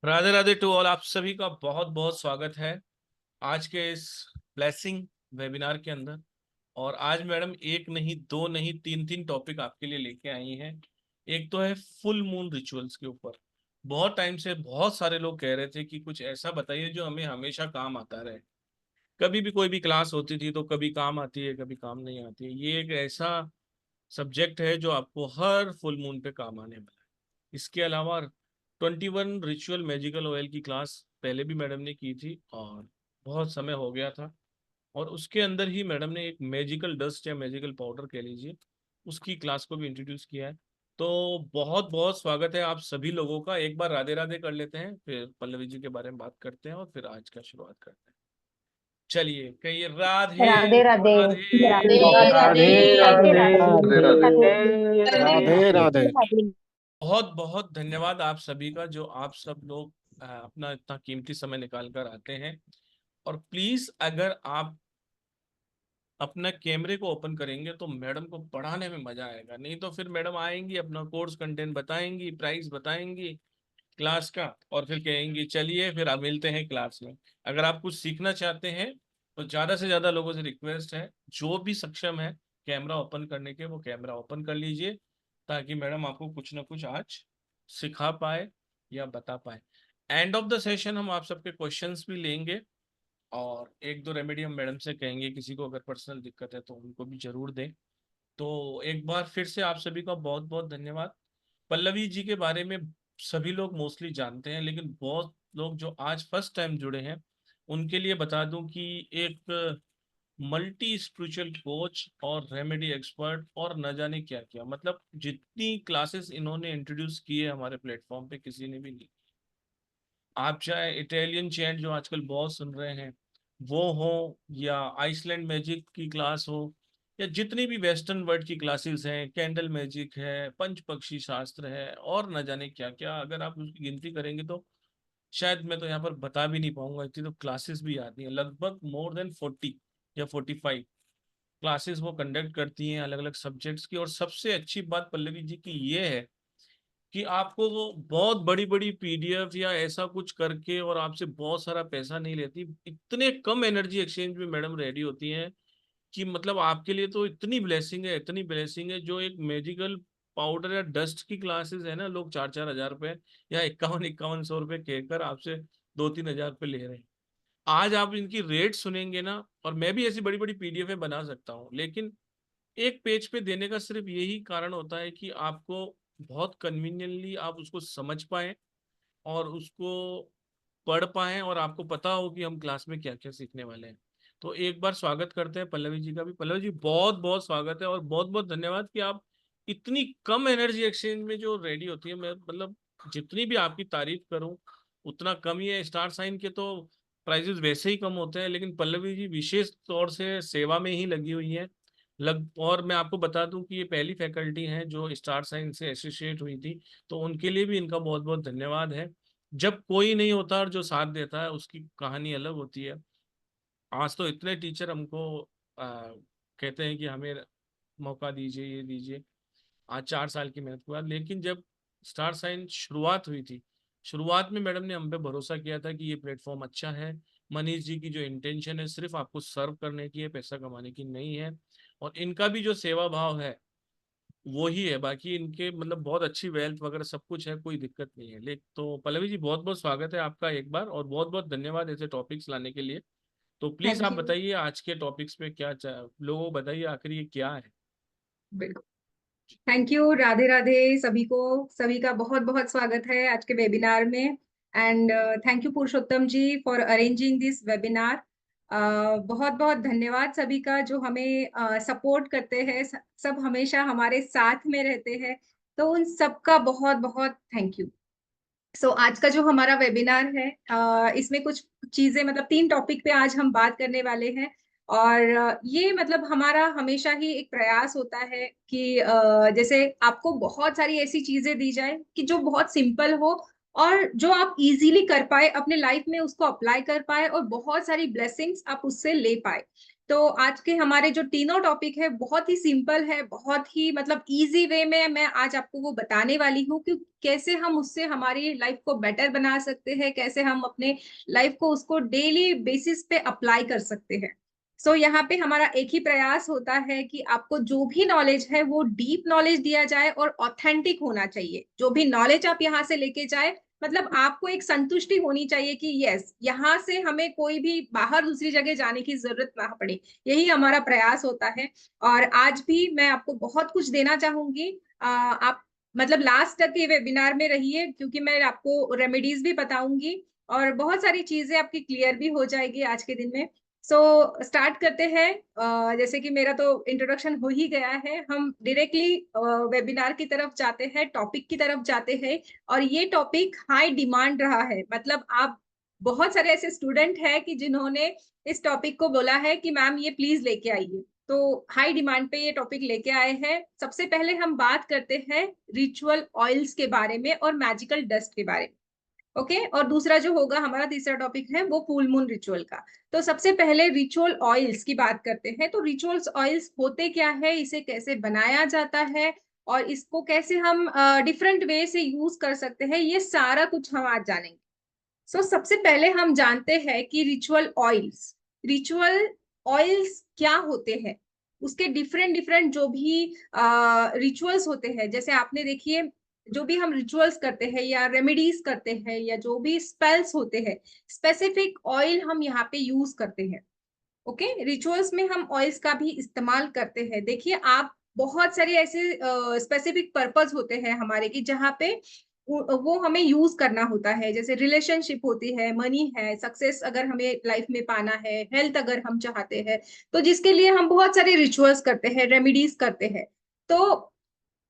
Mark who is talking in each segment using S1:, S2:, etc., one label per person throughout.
S1: Radhe Radhe to all. आप सभी का बहुत बहुत स्वागत है आज के इस ब्लेसिंग वेबिनार के अंदर। और आज मैडम एक नहीं, दो नहीं, तीन तीन टॉपिक आपके लिए लेके आई हैं। एक तो है फुल मून रिचुअल्स के ऊपर। बहुत टाइम से बहुत सारे लोग कह रहे थे कि कुछ ऐसा बताइए जो हमें हमेशा काम आता रहे। कभी भी कोई भी क्लास होती थी तो कभी काम आती है, कभी काम नहीं आती है। ये एक ऐसा सब्जेक्ट है जो आपको हर फुल मून पे काम आने वाला है। इसके अलावा 21 रिचुअल मैजिकल ऑयल की क्लास पहले भी मैडम ने की थी और बहुत समय हो गया था। और उसके अंदर ही मैडम ने एक मैजिकल डस्ट या मैजिकल पाउडर कह लीजिए, उसकी क्लास को भी इंट्रोड्यूस किया है। तो बहुत बहुत स्वागत है आप सभी लोगों का। एक बार राधे राधे कर लेते हैं, फिर पल्लवी जी के बारे में बात करते हैं और फिर आज का शुरुआत करते हैं। चलिए कहिए राधे
S2: राधे राधे।
S1: राधे।
S2: राधे राधे।
S3: राधे
S2: राधे
S3: राधे
S2: राधे।
S3: राधे राधे
S4: राधे राधे।
S2: राधे।
S1: बहुत बहुत धन्यवाद आप सभी का, जो आप सब लोग अपना इतना कीमती समय निकाल कर आते हैं। और प्लीज अगर आप अपना कैमरे को ओपन करेंगे तो मैडम को पढ़ाने में मजा आएगा। नहीं तो फिर मैडम आएंगी, अपना कोर्स कंटेंट बताएंगी, प्राइस बताएंगी क्लास का, और फिर कहेंगी चलिए फिर अब मिलते हैं क्लास में। अगर आप कुछ सीखना चाहते हैं तो ज्यादा से ज्यादा लोगों से रिक्वेस्ट है, जो भी सक्षम है कैमरा ओपन करने के वो कैमरा ओपन कर लीजिए, ताकि मैडम आपको कुछ ना कुछ आज सिखा पाए या बता पाए। एंड ऑफ द सेशन हम आप सबके क्वेश्चंस भी लेंगे और एक दो रेमेडी हम मैडम से कहेंगे, किसी को अगर पर्सनल दिक्कत है तो उनको भी जरूर दें। तो एक बार फिर से आप सभी का बहुत बहुत धन्यवाद। पल्लवी जी के बारे में सभी लोग मोस्टली जानते हैं, लेकिन बहुत लोग जो आज फर्स्ट टाइम जुड़े हैं उनके लिए बता दूं कि एक मल्टी स्पिरिचुअल कोच और रेमेडी एक्सपर्ट और न जाने क्या क्या, मतलब जितनी क्लासेस इन्होंने इंट्रोड्यूस की है हमारे प्लेटफॉर्म पे किसी ने भी नहीं। आप चाहे इटालियन चैंट जो आजकल बहुत सुन रहे हैं वो हो, या आइसलैंड मैजिक की क्लास हो, या जितनी भी वेस्टर्न वर्ल्ड की क्लासेस हैं, कैंडल मैजिक है, पंच पक्षी शास्त्र है और न जाने क्या क्या, अगर आप उसकी गिनती करेंगे तो शायद मैं तो यहाँ पर बता भी नहीं पाऊंगा। इतनी तो क्लासेस भी आती हैं, लगभग मोर देन 40 या 45 क्लासेस वो कंडक्ट करती हैं अलग अलग सब्जेक्ट्स की। और सबसे अच्छी बात पल्लवी जी की ये है कि आपको वो बहुत बड़ी बड़ी पीडीएफ या ऐसा कुछ करके और आपसे बहुत सारा पैसा नहीं लेती। इतने कम एनर्जी एक्सचेंज में मैडम रेडी होती हैं कि मतलब आपके लिए तो इतनी ब्लेसिंग है, इतनी ब्लेसिंग है। जो एक मैजिकल पाउडर या डस्ट की क्लासेस है ना, लोग 4-4 हज़ार रुपए या 51-51 सौ रुपए कहकर आपसे 2-3 हज़ार रुपये ले रहे हैं। आज आप इनकी रेट सुनेंगे ना, और मैं भी ऐसी बड़ी बड़ी पीडीएफ बना सकता हूँ, लेकिन एक पेज पे देने का सिर्फ यही कारण होता है कि आपको बहुत कन्वीनियंटली आप उसको समझ पाए और उसको पढ़ पाए और आपको पता हो कि हम क्लास में क्या क्या सीखने वाले हैं। तो एक बार स्वागत करते हैं पल्लवी जी का भी। पल्लवी जी बहुत बहुत स्वागत है और बहुत बहुत धन्यवाद कि आप इतनी कम एनर्जी एक्सचेंज में जो रेडी होती है। मैं मतलब जितनी भी आपकी तारीफ करूं उतना कम ही है। स्टार साइन के तो प्राइजेस वैसे ही कम होते हैं, लेकिन पल्लवी जी विशेष तौर से सेवा में ही लगी हुई है। और मैं आपको बता दूं कि ये पहली फैकल्टी है जो स्टार साइंस से एसोसिएट हुई थी, तो उनके लिए भी इनका बहुत बहुत धन्यवाद है। जब कोई नहीं होता और जो साथ देता है उसकी कहानी अलग होती है। आज तो इतने टीचर हमको कहते हैं कि हमें मौका दीजिए, ये दीजिए। आज 4 साल की मेहनत के बाद, लेकिन जब स्टार साइंस शुरुआत हुई थी, शुरुआत में मैडम ने हम पे भरोसा किया था कि ये प्लेटफॉर्म अच्छा है। मनीष जी की जो इंटेंशन है सिर्फ आपको सर्व करने की है, पैसा कमाने की नहीं है। और इनका भी जो सेवा भाव है वो ही है, बाकी इनके मतलब बहुत अच्छी वेल्थ वगैरह सब कुछ है, कोई दिक्कत नहीं है। लेकिन तो पल्लवी जी बहुत बहुत स्वागत है आपका एक बार, और बहुत बहुत धन्यवाद ऐसे टॉपिक्स लाने के लिए। तो प्लीज
S3: थैंक
S1: आप
S3: यू।
S1: बताइए आज के टॉपिक्स पे क्या लोगों को बताइए आखिर ये क्या है।
S3: बिल्कुल। Thank you. राधे राधे सभी को। सभी का बहुत बहुत स्वागत है आज के वेबिनार में। And thank you Purushottam ji for arranging this webinar. बहुत बहुत धन्यवाद सभी का जो हमें सपोर्ट करते हैं, सब हमेशा हमारे साथ में रहते हैं। तो उन सबका बहुत बहुत थैंक यू। आज का जो हमारा वेबिनार है, इसमें कुछ चीजें मतलब 3 टॉपिक पे आज हम बात करने वाले हैं। और ये मतलब हमारा हमेशा ही एक प्रयास होता है कि जैसे आपको बहुत सारी ऐसी चीजें दी जाए कि जो बहुत सिंपल हो और जो आप इजीली कर पाए, अपने लाइफ में उसको अप्लाई कर पाए और बहुत सारी ब्लेसिंग्स आप उससे ले पाए। तो आज के हमारे जो तीनों टॉपिक है बहुत ही सिंपल है, बहुत ही मतलब इजी वे में मैं आज आपको वो बताने वाली हूँ कि कैसे हम उससे हमारी लाइफ को बेटर बना सकते हैं, कैसे हम अपने लाइफ को उसको डेली बेसिस पे अप्लाई कर सकते हैं। सो यहाँ पे हमारा एक ही प्रयास होता है कि आपको जो भी नॉलेज है वो डीप नॉलेज दिया जाए और ऑथेंटिक होना चाहिए। जो भी नॉलेज आप यहाँ से लेके जाए, मतलब आपको एक संतुष्टि होनी चाहिए कि यस, यहाँ से हमें कोई भी बाहर दूसरी जगह जाने की जरूरत ना पड़े। यही हमारा प्रयास होता है। और आज भी मैं आपको बहुत कुछ देना चाहूंगी। आप मतलब लास्ट तक ये वेबिनार में रहिए, क्योंकि मैं आपको रेमेडीज भी बताऊंगी और बहुत सारी चीजें आपकी क्लियर भी हो जाएगी आज के दिन में। सो स्टार्ट करते हैं। जैसे कि मेरा तो इंट्रोडक्शन हो ही गया है, हम डायरेक्टली वेबिनार की तरफ जाते हैं, टॉपिक की तरफ जाते हैं। और ये टॉपिक हाई डिमांड रहा है, मतलब आप बहुत सारे ऐसे स्टूडेंट हैं कि जिन्होंने इस टॉपिक को बोला है कि मैम ये प्लीज लेके आइए। तो हाई डिमांड पे ये टॉपिक लेके आए हैं। सबसे पहले हम बात करते हैं रिचुअल ऑयल्स के बारे में और मैजिकल डस्ट के बारे में। ओके, और दूसरा जो होगा हमारा तीसरा टॉपिक है वो फुल मून रिचुअल का। तो सबसे पहले रिचुअल ऑयल्स की बात करते हैं। तो रिचुअल्स ऑयल्स होते क्या है, इसे कैसे बनाया जाता है और इसको कैसे हम डिफरेंट वे से यूज कर सकते हैं, ये सारा कुछ हम आज जानेंगे। सबसे पहले हम जानते हैं कि रिचुअल ऑयल्स क्या होते हैं। उसके डिफरेंट डिफरेंट जो भी रिचुअल्स होते हैं, जैसे आपने देखिए, जो भी हम रिचुअल्स करते हैं या रेमेडीज करते हैं या जो भी स्पेल्स होते हैं, स्पेसिफिक ऑयल हम यहाँ पे यूज करते हैं। ओके, रिचुअल्स में हम ऑयल्स का भी इस्तेमाल करते हैं। देखिए आप, बहुत सारे ऐसे स्पेसिफिक पर्पस होते हैं हमारे की, जहाँ पे वो हमें यूज करना होता है। जैसे रिलेशनशिप होती है, मनी है, सक्सेस अगर हमें लाइफ में पाना है, हेल्थ अगर हम चाहते हैं, तो जिसके लिए हम बहुत सारे रिचुअल्स करते हैं, रेमेडीज करते हैं। तो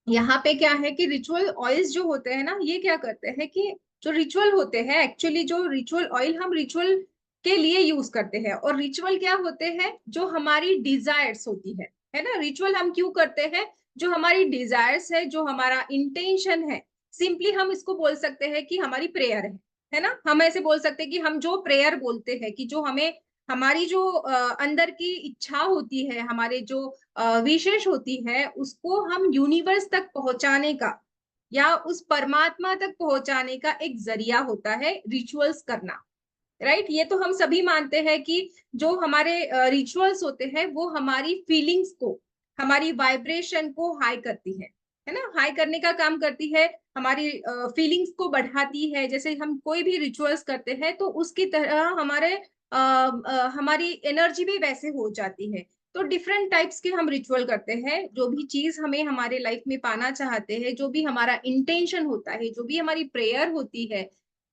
S3: यहाँ पे क्या है कि रिचुअल ऑयल्स जो होते हैं ना, ये क्या करते हैं कि जो रिचुअल होते हैं, एक्चुअली जो रिचुअल ऑयल हम रिचुअल के लिए यूज करते हैं। और रिचुअल क्या होते हैं, जो हमारी डिजायर्स होती है ना। रिचुअल हम क्यों करते हैं, जो हमारी डिजायर्स है, जो हमारा इंटेंशन है। सिंपली हम इसको बोल सकते हैं कि हमारी प्रेयर है ना। हम ऐसे बोल सकते हैं कि हम जो प्रेयर बोलते हैं, कि जो हमें हमारी जो अंदर की इच्छा होती है, हमारे जो विशेष होती है, उसको हम यूनिवर्स तक पहुंचाने का या उस परमात्मा तक पहुंचाने का एक जरिया होता है रिचुअल्स करना। राइट, ये तो हम सभी मानते हैं कि जो हमारे रिचुअल्स होते हैं वो हमारी फीलिंग्स को, हमारी वाइब्रेशन को हाई करती है ना, हाई करने का काम करती है, हमारी फीलिंग्स को बढ़ाती है। जैसे हम कोई भी रिचुअल्स करते हैं तो उसकी तरह हमारी एनर्जी भी वैसे हो जाती है। तो डिफरेंट टाइप्स के हम रिचुअल करते हैं। जो भी चीज हमें हमारे लाइफ में पाना चाहते हैं, जो भी हमारा इंटेंशन होता है, जो भी हमारी प्रेयर होती है,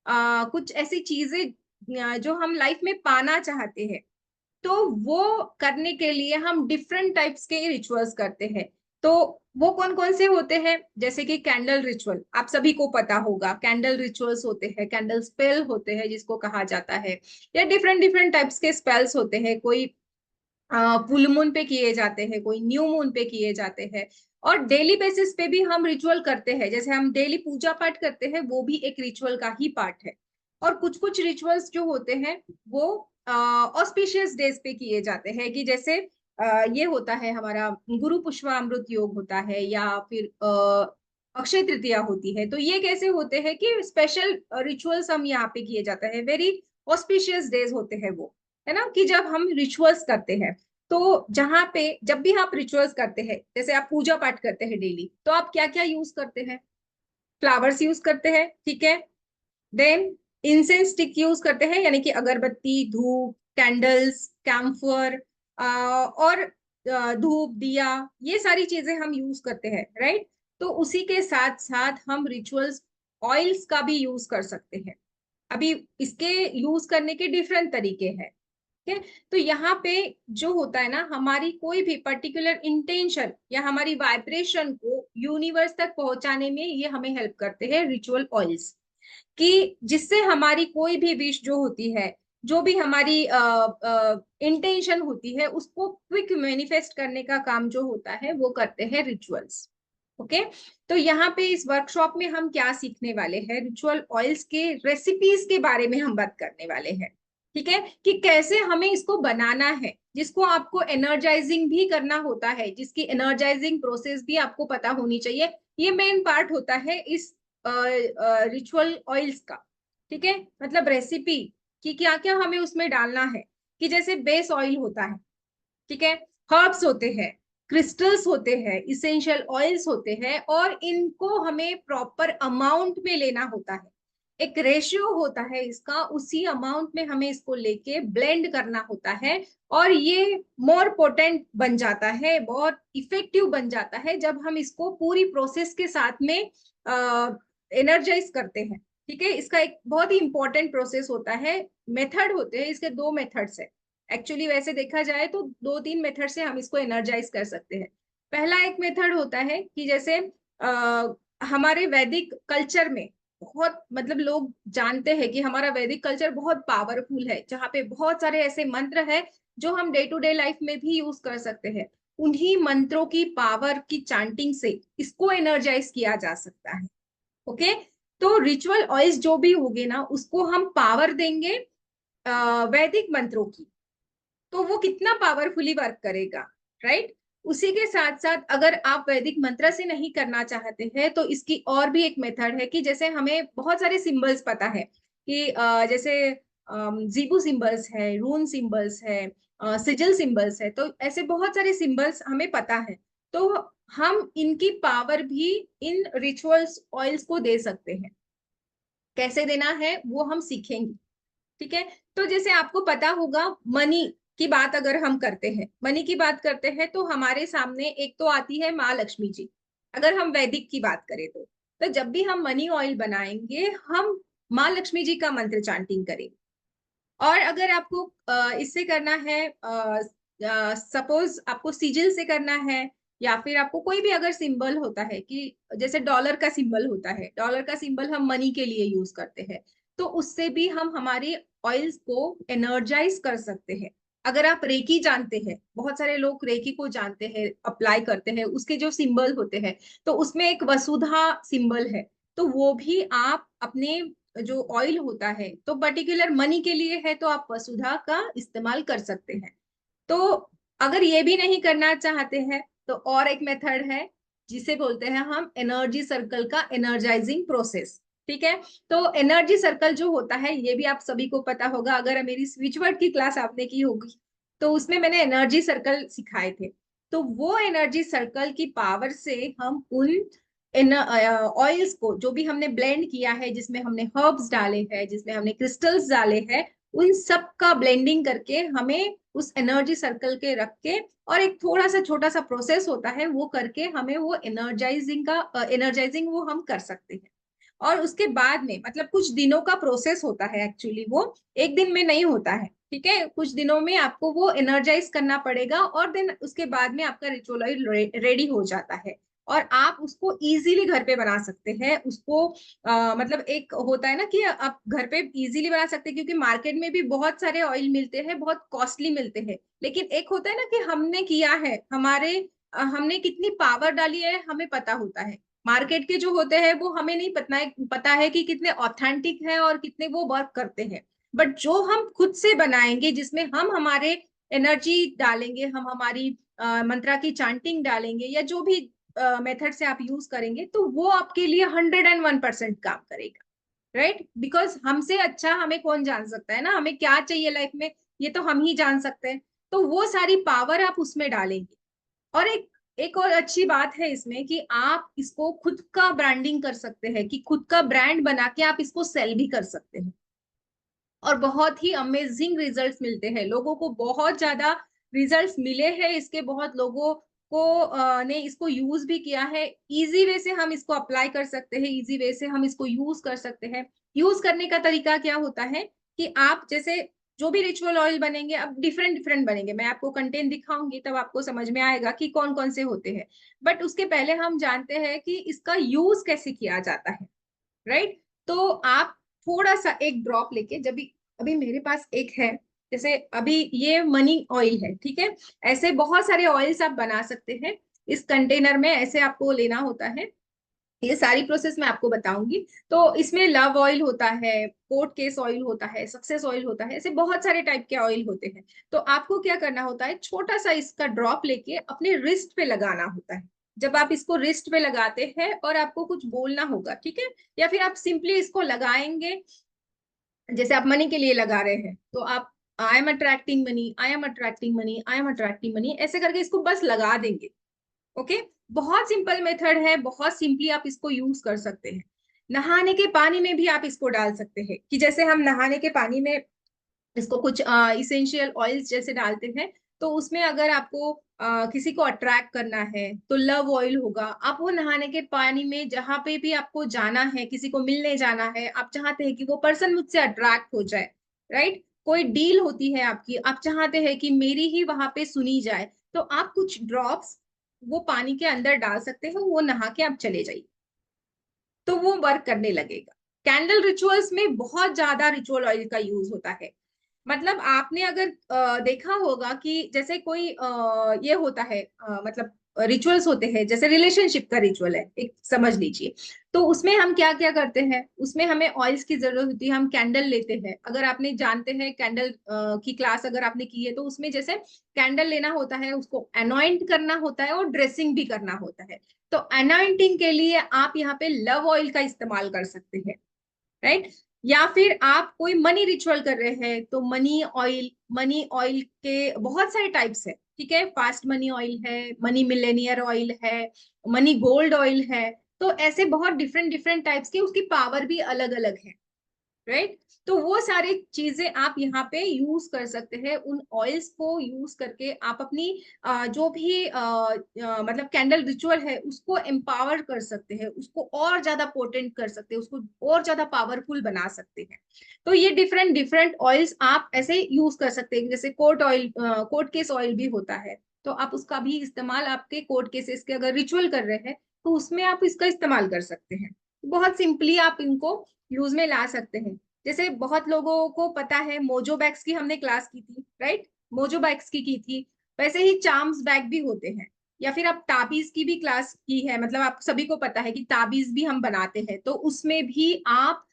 S3: कुछ ऐसी चीजें जो हम लाइफ में पाना चाहते हैं, तो वो करने के लिए हम डिफरेंट टाइप्स के रिचुअल्स करते हैं। तो वो कौन कौन से होते हैं, जैसे कि कैंडल रिचुअल, आप सभी को पता होगा। कैंडल रिचुअल्स होते हैं, कैंडल स्पेल होते हैं जिसको कहा जाता है, या डिफरेंट डिफरेंट टाइप्स के स्पेल्स होते हैं। कोई फुल मून पे किए जाते हैं, कोई न्यू मून पे किए जाते हैं। और डेली बेसिस पे भी हम रिचुअल करते हैं, जैसे हम डेली पूजा पाठ करते हैं, वो भी एक रिचुअल का ही पार्ट है। और कुछ कुछ रिचुअल्स जो होते हैं वो ऑस्पिशियस डेज पे किए जाते हैं, कि जैसे ये होता है हमारा गुरु पुष्पामृत योग होता है, या फिर अक्षय तृतीया होती है। तो ये कैसे होते हैं कि स्पेशल रिचुअल्स हम यहाँ पे किए जाते हैं, वेरी ऑस्पिशियस डेज होते हैं वो, है ना, कि जब हम रिचुअल्स करते हैं। तो जहां पे जब भी आप रिचुअल्स करते हैं, जैसे आप पूजा पाठ करते हैं डेली, तो आप क्या क्या यूज करते हैं, फ्लावर्स यूज करते हैं, ठीक है। देन इंसेंस स्टिक यूज करते हैं, यानी कि अगरबत्ती, धूप, कैंडल्स, कैम्फर, और धूप, दिया, ये सारी चीजें हम यूज करते हैं, राइट। तो उसी के साथ साथ हम रिचुअल्स ऑयल्स का भी यूज कर सकते हैं। अभी इसके यूज करने के डिफरेंट तरीके हैं, ठीक है। तो यहाँ पे जो होता है ना, हमारी कोई भी पर्टिकुलर इंटेंशन या हमारी वाइब्रेशन को यूनिवर्स तक पहुंचाने में ये हमें हेल्प करते हैं रिचुअल ऑयल्स, कि जिससे हमारी कोई भी विश जो होती है, जो भी हमारी इंटेंशन होती है, उसको क्विक मैनिफेस्ट करने का काम जो होता है वो करते हैं रिचुअल्स। ओके, तो यहाँ पे इस वर्कशॉप में हम क्या सीखने वाले हैं, रिचुअल ऑयल्स के रेसिपीज के बारे में हम बात करने वाले हैं। ठीक है, कि कैसे हमें इसको बनाना है, जिसको आपको एनर्जाइजिंग भी करना होता है, जिसकी एनर्जाइजिंग प्रोसेस भी आपको पता होनी चाहिए। ये मेन पार्ट होता है इस रिचुअल ऑयल्स का। ठीक है, मतलब रेसिपी कि क्या क्या हमें उसमें डालना है, कि जैसे बेस ऑयल होता है, ठीक है, हर्ब्स होते हैं, क्रिस्टल्स होते हैं, इसेंशियल ऑयल्स होते हैं, और इनको हमें प्रॉपर अमाउंट में लेना होता है। एक रेशियो होता है इसका, उसी अमाउंट में हमें इसको लेके ब्लेंड करना होता है, और ये मोर पोटेंट बन जाता है, बहुत इफेक्टिव बन जाता है जब हम इसको पूरी प्रोसेस के साथ में एनर्जाइज करते हैं। ठीक है, इसका एक बहुत ही इंपॉर्टेंट प्रोसेस होता है। मेथड होते हैं इसके, दो मेथड्स है एक्चुअली, वैसे देखा जाए तो दो तीन मेथड से हम इसको एनर्जाइज कर सकते हैं। पहला एक मेथड होता है कि जैसे हमारे वैदिक कल्चर में बहुत, मतलब लोग जानते हैं कि हमारा वैदिक कल्चर बहुत पावरफुल है, जहाँ पे बहुत सारे ऐसे मंत्र है जो हम डे टू डे लाइफ में भी यूज कर सकते हैं। उन्हीं मंत्रों की पावर की चांटिंग से इसको एनर्जाइज किया जा सकता है। ओके, तो रिचुअल ऑयल्स जो भी होगे ना, उसको हम पावर देंगे वैदिक मंत्रों की, तो वो कितना पावरफुली वर्क करेगा, राइट। उसी के साथ साथ अगर आप वैदिक मंत्र से नहीं करना चाहते हैं तो इसकी और भी एक मेथड है कि जैसे हमें बहुत सारे सिंबल्स पता है कि जैसे जीबू सिंबल्स है, रून सिंबल्स है, सिजिल सिंबल्स है, तो ऐसे बहुत सारे सिंबल्स हमें पता है। तो हम इनकी पावर भी इन रिचुअल्स ऑयल्स को दे सकते हैं। कैसे देना है वो हम सीखेंगे। ठीक है, तो जैसे आपको पता होगा, मनी की बात अगर हम करते हैं, मनी की बात करते हैं तो हमारे सामने एक तो आती है माँ लक्ष्मी जी। अगर हम वैदिक की बात करें तो जब भी हम मनी ऑयल बनाएंगे, हम माँ लक्ष्मी जी का मंत्र चांटिंग करेंगे। और अगर आपको इससे करना है, सपोज आपको सिजिल से करना है, या फिर आपको कोई भी अगर सिंबल होता है कि जैसे डॉलर का सिंबल होता है, डॉलर का सिंबल हम मनी के लिए यूज करते हैं, तो उससे भी हम हमारी ऑयल्स को एनर्जाइज कर सकते हैं। अगर आप रेकी जानते हैं, बहुत सारे लोग रेकी को जानते हैं, अप्लाई करते हैं, उसके जो सिंबल होते हैं, तो उसमें एक वसुधा सिंबल है, तो वो भी आप अपने जो ऑयल होता है, तो पर्टिकुलर मनी के लिए है तो आप वसुधा का इस्तेमाल कर सकते हैं। तो अगर ये भी नहीं करना चाहते हैं तो और एक मेथड है जिसे बोलते हैं हम एनर्जी सर्कल का एनर्जाइजिंग प्रोसेस। ठीक है, तो एनर्जी सर्कल जो होता है ये भी आप सभी को पता होगा, अगर मेरी स्विच वर्ड की क्लास आपने की होगी तो उसमें मैंने एनर्जी सर्कल सिखाए थे। तो वो एनर्जी सर्कल की पावर से हम उन ऑयल्स को जो भी हमने ब्लेंड किया है, जिसमें हमने हर्ब्स डाले हैं, जिसमें हमने क्रिस्टल्स डाले हैं, उन सब का ब्लेंडिंग करके हमें उस एनर्जी सर्कल के रख के, और एक थोड़ा सा छोटा सा प्रोसेस होता है वो करके हमें वो एनर्जाइजिंग वो हम कर सकते हैं। और उसके बाद में मतलब कुछ दिनों का प्रोसेस होता है एक्चुअली, वो एक दिन में नहीं होता है। ठीक है, कुछ दिनों में आपको वो एनर्जाइज करना पड़ेगा, और देन उसके बाद में आपका रिचुअल ऑयल रेडी हो जाता है, और आप उसको इजीली घर पे बना सकते हैं। उसको मतलब एक होता है ना कि आप घर पे इजीली बना सकते हैं, क्योंकि मार्केट में भी बहुत सारे ऑयल मिलते हैं, बहुत कॉस्टली मिलते हैं। लेकिन एक होता है ना कि हमने किया है, हमने कितनी पावर डाली है हमें पता होता है। मार्केट के जो होते हैं वो हमें नहीं पता है कि कितने ऑथेंटिक है और कितने वो वर्क करते हैं। बट जो हम खुद से बनाएंगे, जिसमें हम हमारे एनर्जी डालेंगे, हम हमारी मंत्रा की चांटिंग डालेंगे, या जो भी मेथड से आप यूज करेंगे, तो वो आपके लिए 101% काम करेगा, राइट। बिकॉज हमसे अच्छा हमें कौन जान सकता है ना, हमें क्या चाहिए लाइफ में, ये तो हम ही जान सकते हैं। तो वो सारी पावर आप उसमें डालेंगे। और एक एक और अच्छी बात है इसमें कि आप इसको खुद का ब्रांडिंग कर सकते हैं, कि खुद का ब्रांड बना के आप इसको सेल भी कर सकते हैं, और बहुत ही अमेजिंग रिजल्ट्स मिलते हैं। लोगों को बहुत ज्यादा रिजल्ट्स मिले हैं इसके, बहुत लोगों को ने इसको यूज भी किया है। इजी वे से हम इसको अप्लाई कर सकते हैं, इजी वे से हम इसको यूज कर सकते हैं। यूज करने का तरीका क्या होता है कि आप जैसे जो भी रिचुअल ऑयल बनेंगे, अब डिफरेंट डिफरेंट बनेंगे, मैं आपको कंटेंट दिखाऊंगी तब आपको समझ में आएगा कि कौन कौन से होते हैं। बट उसके पहले हम जानते हैं कि इसका यूज कैसे किया जाता है, राइट। तो आप थोड़ा सा एक ड्रॉप लेके, जब भी अभी मेरे पास एक है, जैसे अभी ये मनी ऑयल है, ठीक है, ऐसे बहुत सारे ऑयल्स आप बना सकते हैं। इस कंटेनर में ऐसे आपको लेना होता है, ये सारी प्रोसेस मैं आपको बताऊंगी। तो इसमें लव ऑयल होता है, कोर्ट केस ऑयल होता है, सक्सेस ऑयल होता है, ऐसे बहुत सारे टाइप के ऑयल होते हैं। तो आपको क्या करना होता है, छोटा सा इसका ड्रॉप लेके अपने रिस्ट पे लगाना होता है। जब आप इसको रिस्ट पे लगाते हैं और आपको कुछ बोलना होगा, ठीक है, या फिर आप सिंपली इसको लगाएंगे, जैसे आप मनी के लिए लगा रहे हैं तो आप I am attracting money, I am attracting money, I am attracting money, ऐसे करके इसको बस लगा देंगे। ओके, बहुत सिंपल मेथड है, बहुत सिंपली आप इसको यूज कर सकते हैं। नहाने के पानी में भी आप इसको डाल सकते हैं, कि जैसे हम नहाने के पानी में इसको कुछ इसेंशियल ऑयल्स जैसे डालते हैं, तो उसमें अगर आपको किसी को अट्रैक्ट करना है तो लव ऑयल होगा। आप वो नहाने के पानी में जहां पे भी आपको जाना है, किसी को मिलने जाना है, आप चाहते हैं कि वो पर्सन मुझसे अट्रैक्ट हो जाए, राइट, कोई डील होती है आपकी, आप चाहते हैं कि मेरी ही वहां पे सुनी जाए, तो आप कुछ ड्रॉप्स वो पानी के अंदर डाल सकते हो, वो नहा के आप चले जाइए, तो वो वर्क करने लगेगा। कैंडल रिचुअल्स में बहुत ज्यादा रिचुअल ऑयल का यूज होता है। मतलब आपने अगर देखा होगा कि जैसे कोई ये होता है, मतलब रिचुअल्स होते हैं, जैसे रिलेशनशिप का रिचुअल है एक, समझ लीजिए। तो उसमें हम क्या क्या करते हैं, उसमें हमें ऑयल्स की जरूरत होती है, हम कैंडल लेते हैं। अगर आपने जानते हैं कैंडल की क्लास अगर आपने की है, तो उसमें जैसे कैंडल लेना होता है, उसको अनॉइंट करना होता है और ड्रेसिंग भी करना होता है। तो अनॉइंटिंग के लिए आप यहाँ पे लव ऑयल का इस्तेमाल कर सकते हैं, राइट। या फिर आप कोई मनी रिचुअल कर रहे हैं तो मनी ऑयल, मनी ऑयल के बहुत सारे टाइप्स है, ठीक है, फास्ट मनी ऑयल है, मनी मिलेनियर ऑयल है, मनी गोल्ड ऑयल है। तो ऐसे बहुत डिफरेंट डिफरेंट टाइप्स के, उसकी पावर भी अलग अलग है, राइट। तो वो सारी चीजें आप यहाँ पे यूज कर सकते हैं। उन ऑयल्स को यूज करके आप अपनी जो भी मतलब कैंडल रिचुअल है उसको एम्पावर कर सकते हैं, उसको और ज्यादा पोटेंट कर सकते हैं, उसको और ज्यादा पावरफुल बना सकते हैं। तो ये डिफरेंट डिफरेंट ऑयल्स आप ऐसे यूज कर सकते हैं। जैसे court oil, court case oil भी होता है, तो आप उसका भी इस्तेमाल आपके कोर्ट केसेस के अगर रिचुअल कर रहे हैं तो उसमें आप इसका इस्तेमाल कर सकते हैं। बहुत सिंपली आप इनको यूज में ला सकते हैं। जैसे बहुत लोगों को पता है मोजो बैग्स की हमने क्लास की थी, राइट, मोजो बैग्स की थी। वैसे ही चार्म्स बैग भी होते हैं, या फिर आप ताबीज की भी क्लास की है, मतलब आप सभी को पता है कि ताबीज भी हम बनाते हैं, तो उसमें भी आप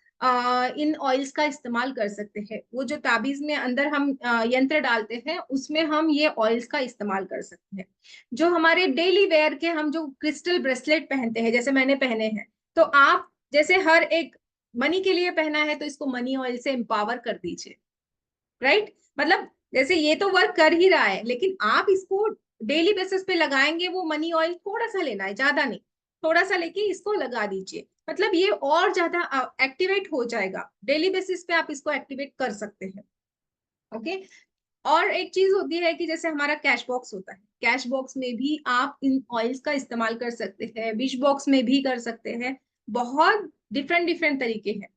S3: इन ऑयल्स का इस्तेमाल कर सकते हैं। वो जो ताबीज में अंदर हम यंत्र डालते हैं उसमें हम ये ऑयल्स का इस्तेमाल कर सकते हैं। जो हमारे डेली वेयर के हम जो क्रिस्टल ब्रेसलेट पहनते हैं, जैसे मैंने पहने हैं, तो आप जैसे हर एक मनी के लिए पहना है तो इसको मनी ऑयल से एम्पावर कर दीजिए, राइट। मतलब जैसे ये तो वर्क कर ही रहा है, लेकिन आप इसको डेली बेसिस पे लगाएंगे। वो मनी ऑयल थोड़ा सा लेना है, ज्यादा नहीं, थोड़ा सा लेके इसको लगा दीजिए, मतलब ये और ज्यादा एक्टिवेट हो जाएगा। डेली बेसिस पे आप इसको एक्टिवेट कर सकते हैं, ओके। और एक चीज होती है कि जैसे हमारा कैश बॉक्स होता है, कैश बॉक्स में भी आप इन ऑयल्स का इस्तेमाल कर सकते हैं, विश बॉक्स में भी कर सकते हैं। बहुत डिफरेंट डिफरेंट तरीके हैं।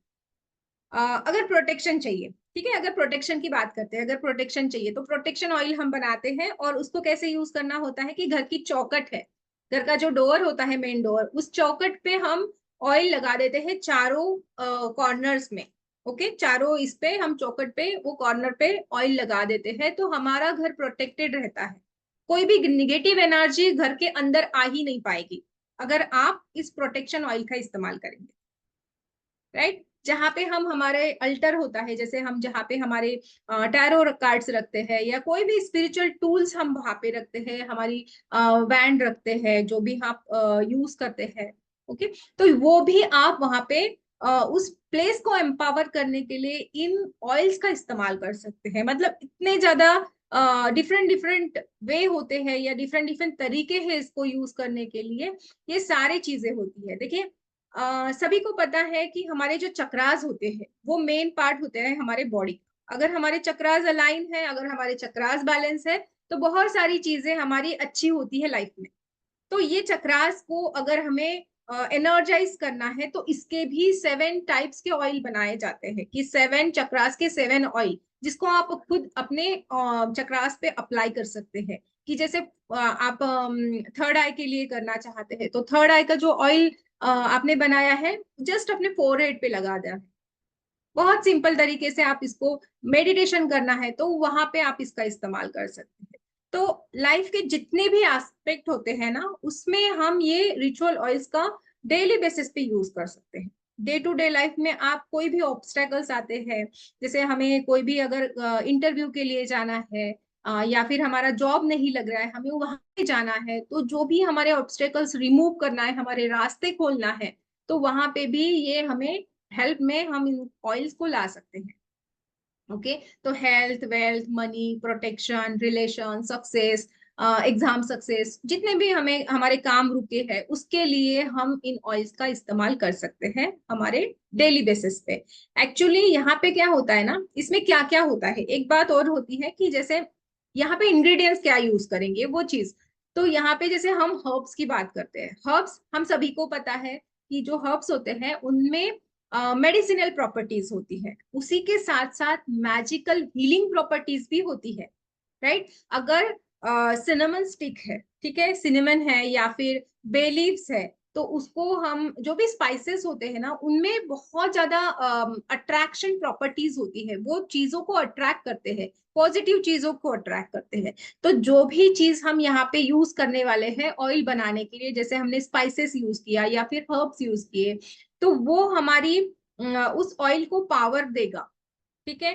S3: अगर प्रोटेक्शन चाहिए, ठीक है, अगर प्रोटेक्शन की बात करते हैं, अगर प्रोटेक्शन चाहिए तो प्रोटेक्शन ऑयल हम बनाते हैं। और उसको कैसे यूज करना होता है कि घर की चौखट है, घर का जो डोर होता है, मेन डोर, उस चौखट पे हम ऑयल लगा देते हैं चारों कॉर्नर्स में। ओके, चारों इस पे हम चौखट पे वो कॉर्नर पे ऑयल लगा देते हैं, तो हमारा घर प्रोटेक्टेड रहता है। कोई भी निगेटिव एनर्जी घर के अंदर आ ही नहीं पाएगी अगर आप इस प्रोटेक्शन ऑयल का इस्तेमाल करेंगे, राइट। जहाँ पे हम हमारे अल्टर होता है, जैसे हम जहाँ पे हमारे टैरो कार्ड्स रखते हैं या कोई भी स्पिरिचुअल टूल्स हम वहां पे रखते हैं, हमारी बैंड रखते हैं, जो भी आप यूज करते हैं, ओके। तो वो भी आप वहां पे उस प्लेस को एम्पावर करने के लिए इन ऑयल्स का इस्तेमाल कर सकते हैं। मतलब इतने ज्यादा डिफरेंट डिफरेंट वे होते हैं या डिफरेंट डिफरेंट तरीके हैं इसको यूज करने के लिए। ये सारी चीजें होती है। देखिए, सभी को पता है कि हमारे जो चक्रास होते हैं वो मेन पार्ट होते हैं हमारे बॉडी। अगर हमारे चक्रास अलाइन है, अगर हमारे चक्रास बैलेंस है, तो बहुत सारी चीजें हमारी अच्छी होती है लाइफ में। तो ये चक्रास को अगर हमें एनर्जाइज करना है तो इसके भी 7 टाइप्स के ऑयल बनाए जाते हैं, कि 7 चक्रास के 7 ऑयल, जिसको आप खुद अपने चक्रास पे अप्लाई कर सकते हैं। कि जैसे आप थर्ड आई के लिए करना चाहते हैं तो थर्ड आई का जो ऑयल आपने बनाया है, जस्ट अपने फोरहेड पे लगा देना है। बहुत सिंपल तरीके से आप इसको, मेडिटेशन करना है तो वहां पे आप इसका इस्तेमाल कर सकते हैं। तो लाइफ के जितने भी एस्पेक्ट होते हैं ना, उसमें हम ये रिचुअल ऑयल्स का डेली बेसिस पे यूज कर सकते हैं। डे टू डे लाइफ में आप कोई भी ऑब्स्टेकल्स आते हैं, जैसे हमें कोई भी अगर इंटरव्यू के लिए जाना है या फिर हमारा जॉब नहीं लग रहा है, हमें वहां पे जाना है, तो जो भी हमारे ऑब्स्टेकल्स रिमूव करना है, हमारे रास्ते खोलना है, तो वहां पे भी ये हमें हेल्प में हम इन ऑयल्स को ला सकते हैं। ओके, तो health, wealth, money, protection, relation, success, exam success, जितने भी हमें हमारे काम रुके हैं उसके लिए हम इन ऑयल्स का इस्तेमाल कर सकते हैं हमारे डेली बेसिस पे। एक्चुअली यहाँ पे क्या होता है ना, इसमें क्या क्या होता है, एक बात और होती है कि जैसे यहाँ पे इंग्रेडिएंट्स क्या यूज करेंगे वो चीज। तो यहाँ पे जैसे हम हर्ब्स की बात करते हैं, हर्ब्स हम सभी को पता है कि जो हर्ब्स होते हैं उनमें मेडिसिनल प्रॉपर्टीज होती है, उसी के साथ साथ मैजिकल हीलिंग प्रॉपर्टीज भी होती है, राइट। अगर सिनेमन स्टिक है, ठीक है, सिनेमन है या फिर बे लीव्स है, तो उसको हम जो भी स्पाइसेस होते हैं ना, उनमें बहुत ज्यादा अट्रैक्शन प्रॉपर्टीज होती है, वो चीजों को अट्रैक्ट करते हैं, पॉजिटिव चीजों को अट्रैक्ट करते हैं। तो जो भी चीज हम यहाँ पे यूज करने वाले हैं ऑयल बनाने के लिए, जैसे हमने स्पाइसेस यूज किया या फिर हर्ब्स यूज किए, तो वो हमारी उस ऑयल को पावर देगा, ठीक है।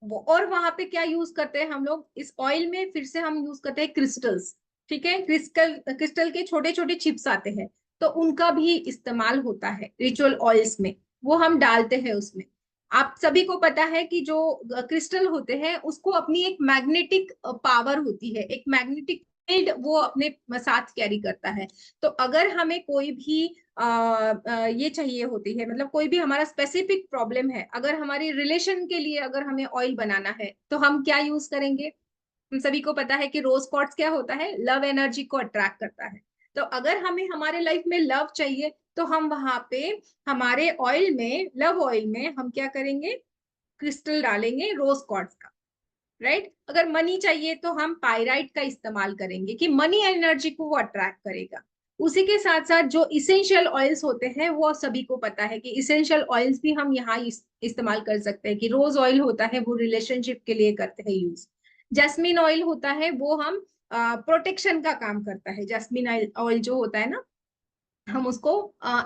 S3: और वहां पे क्या यूज करते हैं हम लोग इस ऑयल में, फिर से हम यूज करते हैं क्रिस्टल्स, ठीक है। क्रिस्टल क्रिस्टल के छोटे छोटे चिप्स आते हैं, तो उनका भी इस्तेमाल होता है रिचुअल ऑयल्स में, वो हम डालते हैं उसमें। आप सभी को पता है कि जो क्रिस्टल होते हैं उसको अपनी एक मैग्नेटिक पावर होती है, एक मैग्नेटिक फील्ड वो अपने साथ कैरी करता है। तो अगर हमें कोई भी ये चाहिए होती है, मतलब कोई भी हमारा स्पेसिफिक प्रॉब्लम है, अगर हमारी रिलेशन के लिए अगर हमें ऑयल बनाना है, तो हम क्या यूज करेंगे। हम सभी को पता है कि रोज क्वार्ट्ज क्या होता है, लव एनर्जी को अट्रैक्ट करता है। तो अगर हमें हमारे लाइफ में लव चाहिए, तो हम वहां पे हमारे ऑयल में, लव ऑयल में हम क्या करेंगे, क्रिस्टल डालेंगे रोज क्वार्ट्ज का, राइट। अगर मनी चाहिए तो हम पायराइट का इस्तेमाल करेंगे कि मनी एनर्जी को वो अट्रैक्ट करेगा। उसी के साथ साथ जो इसेंशियल ऑयल्स होते हैं, वो सभी को पता है कि इसेंशियल ऑयल्स भी हम यहाँ इस्तेमाल कर सकते हैं, कि रोज ऑयल होता है वो रिलेशनशिप के लिए करते हैं यूज। जैस्मिन ऑयल होता है वो हम प्रोटेक्शन का काम करता है। जैस्मिन ऑयल जो होता है ना, हम उसको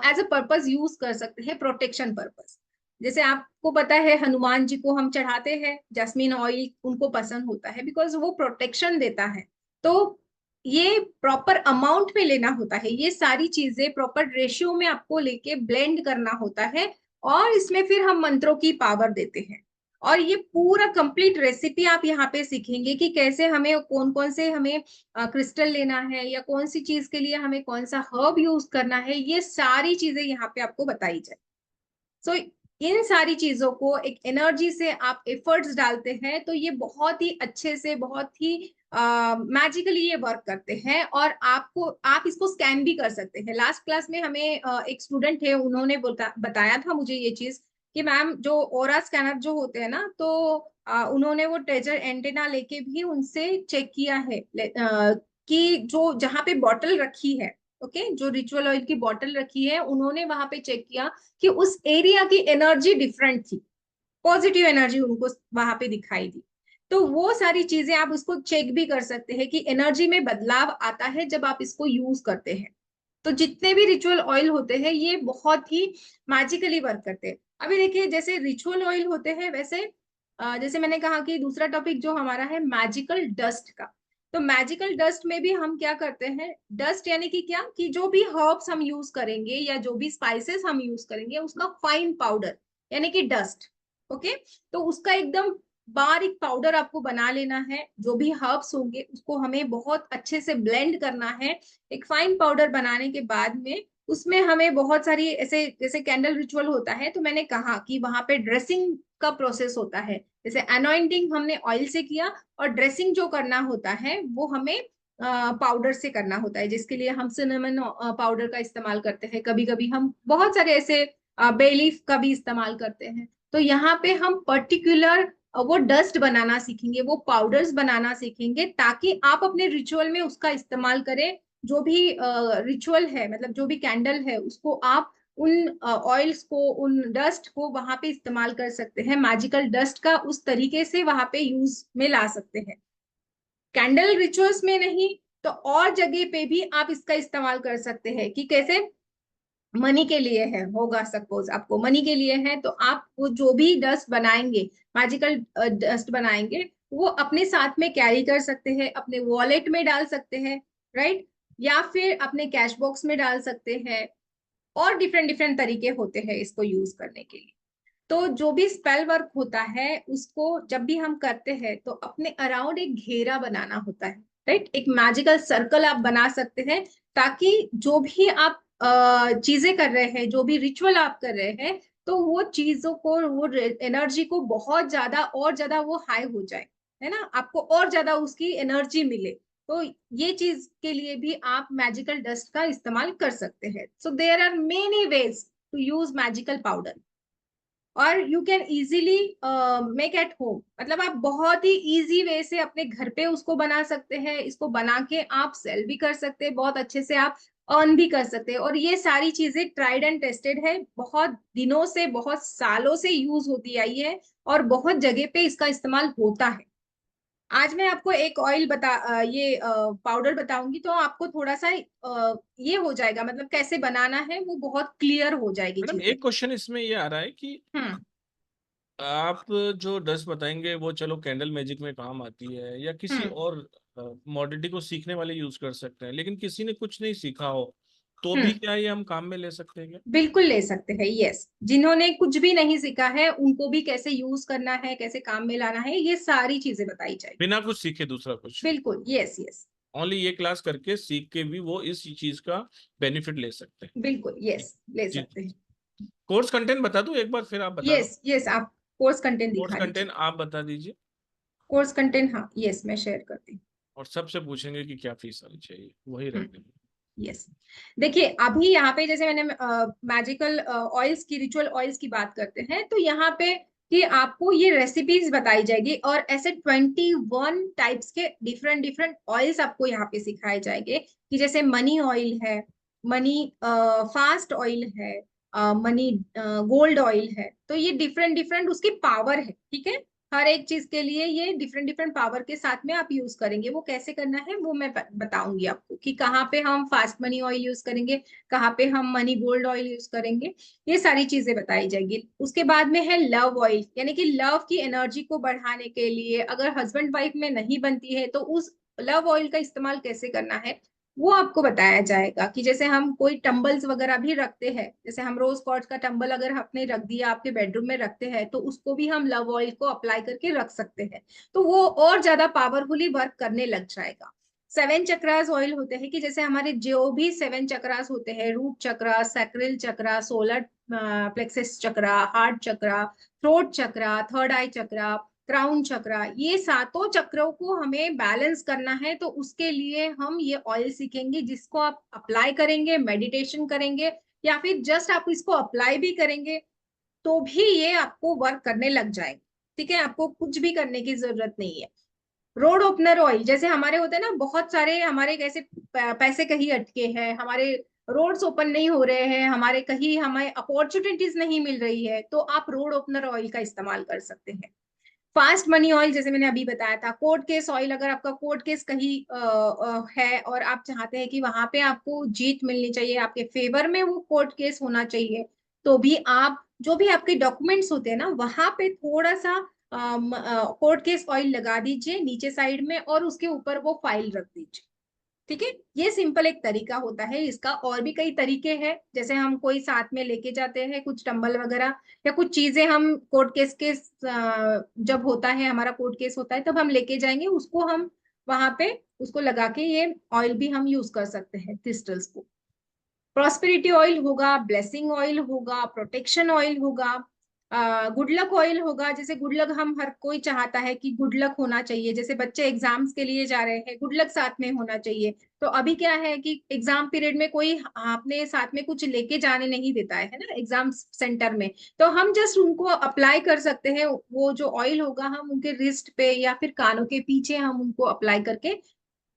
S3: एज अ पर्पस यूज कर सकते हैं, प्रोटेक्शन पर्पस। जैसे आपको पता है हनुमान जी को हम चढ़ाते हैं जैस्मिन ऑयल, उनको पसंद होता है बिकॉज वो प्रोटेक्शन देता है। तो ये प्रॉपर अमाउंट में लेना होता है, ये सारी चीजें प्रॉपर रेशियो में आपको लेके ब्लेंड करना होता है, और इसमें फिर हम मंत्रों की पावर देते हैं। और ये पूरा कंप्लीट रेसिपी आप यहाँ पे सीखेंगे कि कैसे हमें कौन कौन से हमें क्रिस्टल लेना है, या कौन सी चीज के लिए हमें कौन सा हर्ब यूज करना है, ये सारी चीजें यहाँ पे आपको बताई जाए। सो इन सारी चीजों को एक एनर्जी से आप एफर्ट्स डालते हैं, तो ये बहुत ही अच्छे से, बहुत ही मैजिकली ये वर्क करते हैं। और आपको, आप इसको स्कैन भी कर सकते हैं। लास्ट क्लास में हमें एक स्टूडेंट है, उन्होंने बताया था मुझे ये चीज कि मैम जो ओरा स्कैनर जो होते हैं ना, तो उन्होंने वो ट्रेजर एंटेना लेके भी उनसे चेक किया है कि जो जहाँ पे बॉटल रखी है, ओके, जो रिचुअल ऑयल की बॉटल रखी है, उन्होंने वहां पे चेक किया कि उस एरिया की एनर्जी डिफरेंट थी, पॉजिटिव एनर्जी उनको वहां पे दिखाई दी। तो वो सारी चीजें आप उसको चेक भी कर सकते हैं कि एनर्जी में बदलाव आता है जब आप इसको यूज करते हैं। तो जितने भी रिचुअल ऑयल होते हैं ये बहुत ही मैजिकली वर्क करते हैं। अभी देखिए, जैसे रिचुअल ऑयल होते हैं, वैसे जैसे मैंने कहा कि दूसरा टॉपिक जो हमारा है मैजिकल डस्ट का। तो मैजिकल डस्ट में भी हम क्या करते हैं, डस्ट यानी कि क्या, कि जो भी हर्ब्स हम यूज करेंगे या जो भी स्पाइसेस हम यूज करेंगे, उसका फाइन पाउडर यानी कि डस्ट, ओके। तो उसका एकदम बारीक पाउडर आपको बना लेना है। जो भी हर्ब्स होंगे उसको हमें बहुत अच्छे से ब्लेंड करना है। एक फाइन पाउडर बनाने के बाद में उसमें हमें बहुत सारी ऐसे, जैसे कैंडल रिचुअल होता है, तो मैंने कहा कि वहां पे ड्रेसिंग का प्रोसेस होता है। जैसे अनॉइंटिंग हमने ऑयल से किया, और ड्रेसिंग जो करना होता है वो हमें पाउडर से करना होता है, जिसके लिए हम सिनेमन पाउडर का इस्तेमाल करते हैं। कभी कभी हम बहुत सारे ऐसे बे लीफ का भी इस्तेमाल करते हैं। तो यहाँ पे हम पर्टिकुलर वो डस्ट बनाना सीखेंगे, वो पाउडर्स बनाना सीखेंगे, ताकि आप अपने रिचुअल में उसका इस्तेमाल करें। जो भी रिचुअल है, मतलब जो भी कैंडल है, उसको आप उन ऑयल्स को, उन डस्ट को वहां पे इस्तेमाल कर सकते हैं। मैजिकल डस्ट का उस तरीके से वहां पे यूज में ला सकते हैं। कैंडल रिचुअल्स में नहीं तो और जगह पे भी आप इसका इस्तेमाल कर सकते हैं। कि कैसे, मनी के लिए है, होगा सपोज आपको मनी के लिए है, तो आप वो जो भी डस्ट बनाएंगे, मैजिकल डस्ट बनाएंगे, वो अपने साथ में कैरी कर सकते हैं, अपने वॉलेट में डाल सकते हैं, राइट, या फिर अपने कैश बॉक्स में डाल सकते हैं। और डिफरेंट डिफरेंट तरीके होते हैं इसको यूज करने के लिए। तो जो भी स्पेल वर्क होता है उसको जब भी हम करते हैं तो अपने अराउंड एक घेरा बनाना होता है, राइट, एक मैजिकल सर्कल आप बना सकते हैं, ताकि जो भी आप चीजें कर रहे हैं, जो भी रिचुअल आप कर रहे हैं, तो वो चीजों को, वो एनर्जी को बहुत ज्यादा और ज्यादा वो हाई हो जाए, है ना, आपको और ज्यादा उसकी एनर्जी मिले। तो ये चीज के लिए भी आप मैजिकल डस्ट का इस्तेमाल कर सकते हैं। So there are many ways to use magical powder, और you can easily make at home, मतलब आप बहुत ही इजी वे से अपने घर पे उसको बना सकते हैं। इसको बना के आप सेल भी कर सकते हैं, बहुत अच्छे से आप अर्न भी कर सकते हैं। और ये सारी चीजें ट्राइड एंड टेस्टेड है, बहुत दिनों से, बहुत सालों से यूज होती आई है, और बहुत जगह पे इसका इस्तेमाल होता है। आज मैं आपको एक ऑयल ये पाउडर बताऊंगी, तो आपको थोड़ा सा ये हो जाएगा, मतलब कैसे बनाना है वो बहुत क्लियर हो जाएगी
S1: मैडम
S3: चीजें।
S1: एक क्वेश्चन इसमें ये आ रहा है कि
S3: हम्म।
S1: आप जो डस्ट बताएंगे वो चलो कैंडल मैजिक में काम आती है या किसी
S3: हम्म।
S1: और मॉडलिटी को सीखने वाले यूज कर सकते हैं, लेकिन किसी ने कुछ नहीं सीखा हो तो भी
S3: हम्म।
S1: क्या ये हम काम में ले सकते हैं क्या?
S3: बिल्कुल ले सकते हैं, यस। जिन्होंने कुछ भी नहीं सीखा है उनको भी कैसे यूज करना है, कैसे काम में लाना है, ये सारी चीजें बताई जाएगी।
S1: बिना कुछ सीखे दूसरा कुछ,
S3: बिल्कुल, यस यस।
S1: ओनली ये क्लास करके सीख के भी वो इस चीज का बेनिफिट ले सकते हैं।
S3: बिल्कुल, यस, ले
S1: जी
S3: सकते हैं।
S1: कोर्स कंटेंट बता दूं एक बार, फिर आप बता दो।
S3: यस यस, आप कोर्स कंटेंट
S1: कोर्स
S3: दिखा दीजिए।
S1: कंटेंट आप बता दीजिए,
S3: कोर्स कंटेंट, हाँ, यस, मैं शेयर करती
S1: और सबसे पूछेंगे कि क्या फीस आनी चाहिए, वही
S3: हूँ।
S1: रख देंगे।
S3: यस। देखिए, अभी यहाँ पे जैसे मैंने मैजिकल ऑयल्स की, रिचुअल ऑयल्स की बात करते हैं, तो यहाँ पे कि आपको ये रेसिपीज बताई जाएगी, और ऐसे 21 टाइप्स के डिफरेंट डिफरेंट ऑयल्स आपको यहाँ पे सिखाए जाएंगे, कि जैसे मनी ऑयल है, मनी फास्ट ऑयल है, मनी गोल्ड ऑयल है। तो ये डिफरेंट डिफरेंट उसकी पावर है, ठीक है। हर एक चीज के लिए ये डिफरेंट डिफरेंट पावर के साथ में आप यूज करेंगे। वो कैसे करना है वो मैं बताऊंगी आपको, कि कहाँ पे हम फास्ट मनी ऑयल यूज करेंगे, कहाँ पे हम मनी गोल्ड ऑयल यूज करेंगे, ये सारी चीजें बताई जाएगी। उसके बाद में है लव ऑयल, यानी कि लव की एनर्जी को बढ़ाने के लिए, अगर हस्बैंड वाइफ में नहीं बनती है तो उस लव ऑयल का इस्तेमाल कैसे करना है वो आपको बताया जाएगा। कि जैसे हम कोई टंबल्स वगैरह भी रखते हैं, जैसे हम रोज क्वार्ट्ज का टंबल अगर आपने रख दिया, आपके बेडरूम में रखते हैं, तो उसको भी हम लव ऑयल को अप्लाई करके रख सकते हैं, तो वो और ज्यादा पावरफुली वर्क करने लग जाएगा। 7 चक्रास ऑयल होते हैं, कि जैसे हमारे जो भी 7 चक्रास होते हैं, रूट चक्रा, सैक्रल चक्रा, सोलर प्लेक्सस चक्रा, हार्ट चक्रा, थ्रोट चक्रा, थर्ड आई चक्रा, क्राउन चक्रा, ये सातों चक्रों को हमें बैलेंस करना है। तो उसके लिए हम ये ऑयल सीखेंगे, जिसको आप अप्लाई करेंगे, मेडिटेशन करेंगे, या फिर जस्ट आप इसको अप्लाई भी करेंगे, तो भी ये आपको वर्क करने लग जाएगा। ठीक है, आपको कुछ भी करने की जरूरत नहीं है। रोड ओपनर ऑयल, जैसे हमारे होते हैं ना बहुत सारे, हमारे कैसे पैसे कहीं अटके हैं, हमारे रोड्स ओपन नहीं हो रहे हैं, हमारे कहीं हमें अपॉर्चुनिटीज नहीं मिल रही है, तो आप रोड ओपनर ऑयल का इस्तेमाल कर सकते हैं। फास्ट मनी ऑयल, जैसे मैंने अभी बताया था। कोर्ट केस ऑयल, अगर आपका कोर्ट केस कहीं है और आप चाहते हैं कि वहां पे आपको जीत मिलनी चाहिए, आपके फेवर में वो कोर्ट केस होना चाहिए, तो भी आप जो भी आपके डॉक्यूमेंट्स होते हैं ना, वहां पे थोड़ा सा कोर्ट केस ऑयल लगा दीजिए नीचे साइड में, और उसके ऊपर वो फाइल रख दीजिए। ठीक है, ये सिंपल एक तरीका होता है इसका। और भी कई तरीके हैं, जैसे हम कोई साथ में लेके जाते हैं कुछ टंबल वगैरह, या कुछ चीजें हम कोर्ट केस के जब होता है, हमारा कोर्ट केस होता है, तब हम लेके जाएंगे उसको, हम वहां पे उसको लगा के ये ऑयल भी हम यूज कर सकते हैं क्रिस्टल्स को। प्रॉस्पेरिटी ऑयल होगा, ब्लेसिंग ऑयल होगा, प्रोटेक्शन ऑयल होगा, गुड लक ऑयल होगा। जैसे गुड लक हम हर कोई चाहता है कि गुड लक होना चाहिए, जैसे बच्चे एग्जाम्स के लिए जा रहे हैं, गुड लक साथ में होना चाहिए। तो अभी क्या है कि एग्जाम पीरियड में कोई अपने साथ में कुछ लेके जाने नहीं देता है ना एग्जाम सेंटर में, तो हम जस्ट उनको अप्लाई कर सकते हैं। वो जो ऑयल होगा हम उनके रिस्ट पे या फिर कानों के पीछे हम उनको अप्लाई करके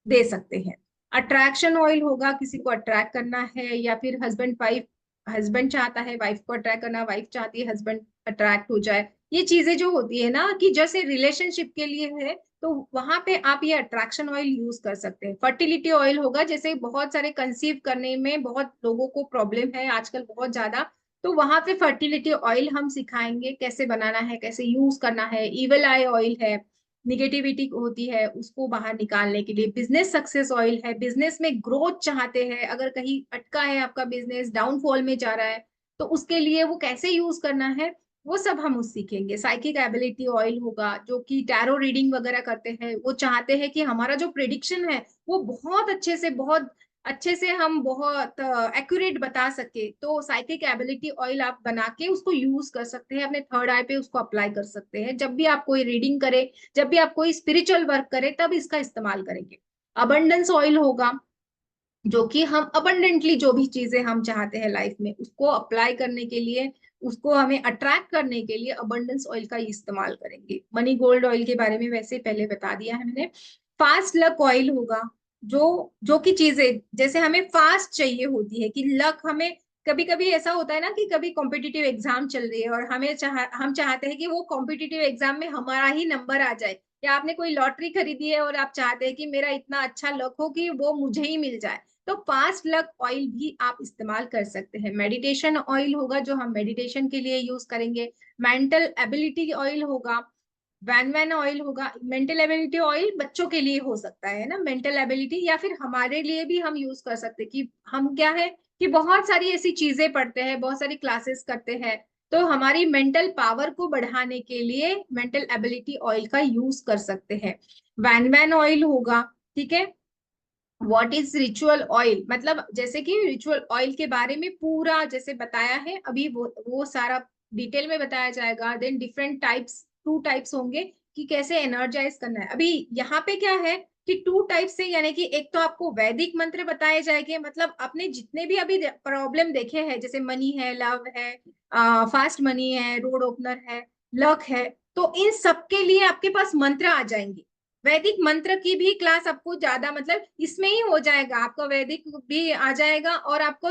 S3: दे सकते हैं। अट्रैक्शन ऑयल होगा, किसी को अट्रैक्ट करना है, या फिर हस्बैंड वाइफ, हस्बैंड चाहता है वाइफ को अट्रैक्ट करना, वाइफ चाहती है हस्बैंड अट्रैक्ट हो जाए। ये चीजें जो होती है ना, कि जैसे रिलेशनशिप के लिए है, तो वहां पे आप ये अट्रैक्शन ऑयल यूज कर सकते हैं। फर्टिलिटी ऑयल होगा, जैसे बहुत सारे कंसीव करने में बहुत लोगों को प्रॉब्लम है आजकल बहुत ज्यादा, तो वहां पे फर्टिलिटी ऑयल हम सिखाएंगे कैसे बनाना है, कैसे यूज करना है। इवल आई ऑयल है, निगेटिविटी होती है उसको बाहर निकालने के लिए। बिजनेस सक्सेस ऑयल है, बिजनेस में ग्रोथ चाहते हैं, अगर कहीं अटका है आपका बिजनेस, डाउनफॉल में जा रहा है, तो उसके लिए वो कैसे यूज करना है वो सब हम उस सीखेंगे। साइकिक एबिलिटी ऑयल होगा, जो कि टैरो रीडिंग वगैरह करते हैं, वो चाहते हैं कि हमारा जो प्रिडिक्शन है वो बहुत अच्छे से हम बहुत एक्यूरेट बता सके। तो साइकिक एबिलिटी ऑयल आप बना के उसको यूज कर सकते हैं, अपने थर्ड आई पे उसको अप्लाई कर सकते हैं। जब भी आप कोई रीडिंग करे, जब भी आप कोई स्पिरिचुअल वर्क करे, तब इसका इस्तेमाल करेंगे। अबंडेंस ऑयल होगा, जो कि हम अबंडेंटली जो भी चीजें हम चाहते हैं लाइफ में उसको अप्लाई करने के लिए, उसको हमें अट्रैक्ट करने के लिए अबंडेंस ऑयल का इस्तेमाल करेंगे। मनी गोल्ड ऑयल के बारे में वैसे पहले बता दिया है मैंने। फास्ट लक ऑयल होगा, जो जो कि चीजें जैसे हमें फास्ट चाहिए होती है कि लक हमें, कभी कभी ऐसा होता है ना कि कभी कॉम्पिटिटिव एग्जाम चल रही है और हम चाहते हैं कि वो कॉम्पिटिटिव एग्जाम में हमारा ही नंबर आ जाए, या आपने कोई लॉटरी खरीदी है और आप चाहते हैं कि मेरा इतना अच्छा लक हो कि वो मुझे ही मिल जाए, तो फास्ट लक ऑयल भी आप इस्तेमाल कर सकते हैं। मेडिटेशन ऑयल होगा, जो हम मेडिटेशन के लिए यूज करेंगे। मेंटल एबिलिटी ऑयल होगा, वैन वैन ऑयल होगा। मेंटल एबिलिटी ऑयल बच्चों के लिए हो सकता है ना, मेंटल एबिलिटी, या फिर हमारे लिए भी हम यूज कर सकते हैं कि हम क्या है कि बहुत सारी ऐसी चीजें पढ़ते हैं, बहुत सारी क्लासेस करते हैं, तो हमारी मेंटल पावर को बढ़ाने के लिए मेंटल एबिलिटी ऑयल का यूज कर सकते हैं। वैन वैन ऑयल होगा, ठीक है। व्हाट इज रिचुअल ऑयल, मतलब जैसे कि रिचुअल ऑयल के बारे में पूरा जैसे बताया है अभी, वो सारा डिटेल में बताया जाएगा। देन डिफरेंट टाइप्स, 2 टाइप्स होंगे कि कैसे एनर्जाइज करना है। अभी यहाँ पे क्या है कि 2 टाइप्स से, यानी कि एक तो आपको वैदिक मंत्र बताए जाएंगे, मतलब आपने जितने भी अभी प्रॉब्लम देखे हैं, जैसे मनी है, लव है, फास्ट मनी है, रोड ओपनर है, लक है, तो इन सब के लिए आपके पास मंत्र आ जाएंगे। वैदिक मंत्र की भी क्लास आपको ज्यादा, मतलब इसमें ही हो जाएगा, आपका वैदिक भी आ जाएगा। और आपको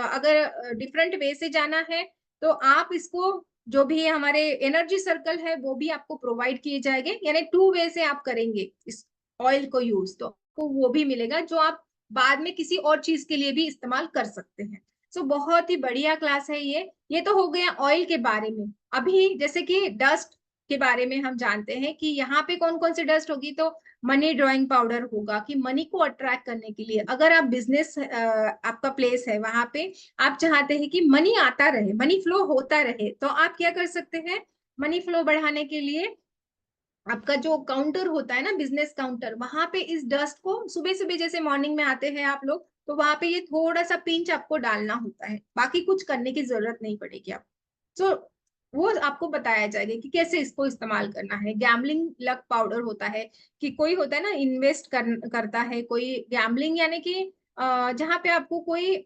S3: अगर डिफरेंट वे से जाना है तो आप इसको, जो भी हमारे एनर्जी सर्कल है वो भी आपको प्रोवाइड किए जाएंगे, यानी 2 वे से आप करेंगे इस ऑयल को यूज, तो आपको वो भी मिलेगा जो आप बाद में किसी और चीज के लिए भी इस्तेमाल कर सकते हैं। सो बहुत ही बढ़िया क्लास है ये तो हो गया ऑयल के बारे में। अभी जैसे कि डस्ट के बारे में हम जानते हैं कि यहाँ पे कौन कौन सी डस्ट होगी, तो मनी ड्राइंग पाउडर होगा, कि मनी को अट्रैक्ट करने के लिए, अगर आप बिजनेस आपका प्लेस है वहां पे, आप चाहते हैं कि मनी आता रहे, मनी फ्लो होता रहे, तो आप क्या कर सकते हैं, मनी फ्लो बढ़ाने के लिए आपका जो काउंटर होता है ना, बिजनेस काउंटर, वहां पे इस डस्ट को सुबह सुबह जैसे मॉर्निंग में आते हैं आप लोग, तो वहां पे ये थोड़ा सा पिंच आपको डालना होता है, बाकी कुछ करने की जरूरत नहीं पड़ेगी आप। तो वो आपको बताया जाएगा कि कैसे इसको इस्तेमाल करना है। गैम्बलिंग लक पाउडर होता है, कि कोई होता है ना इन्वेस्ट करता है कोई, गैम्बलिंग यानी कि जहाँ पे आपको कोई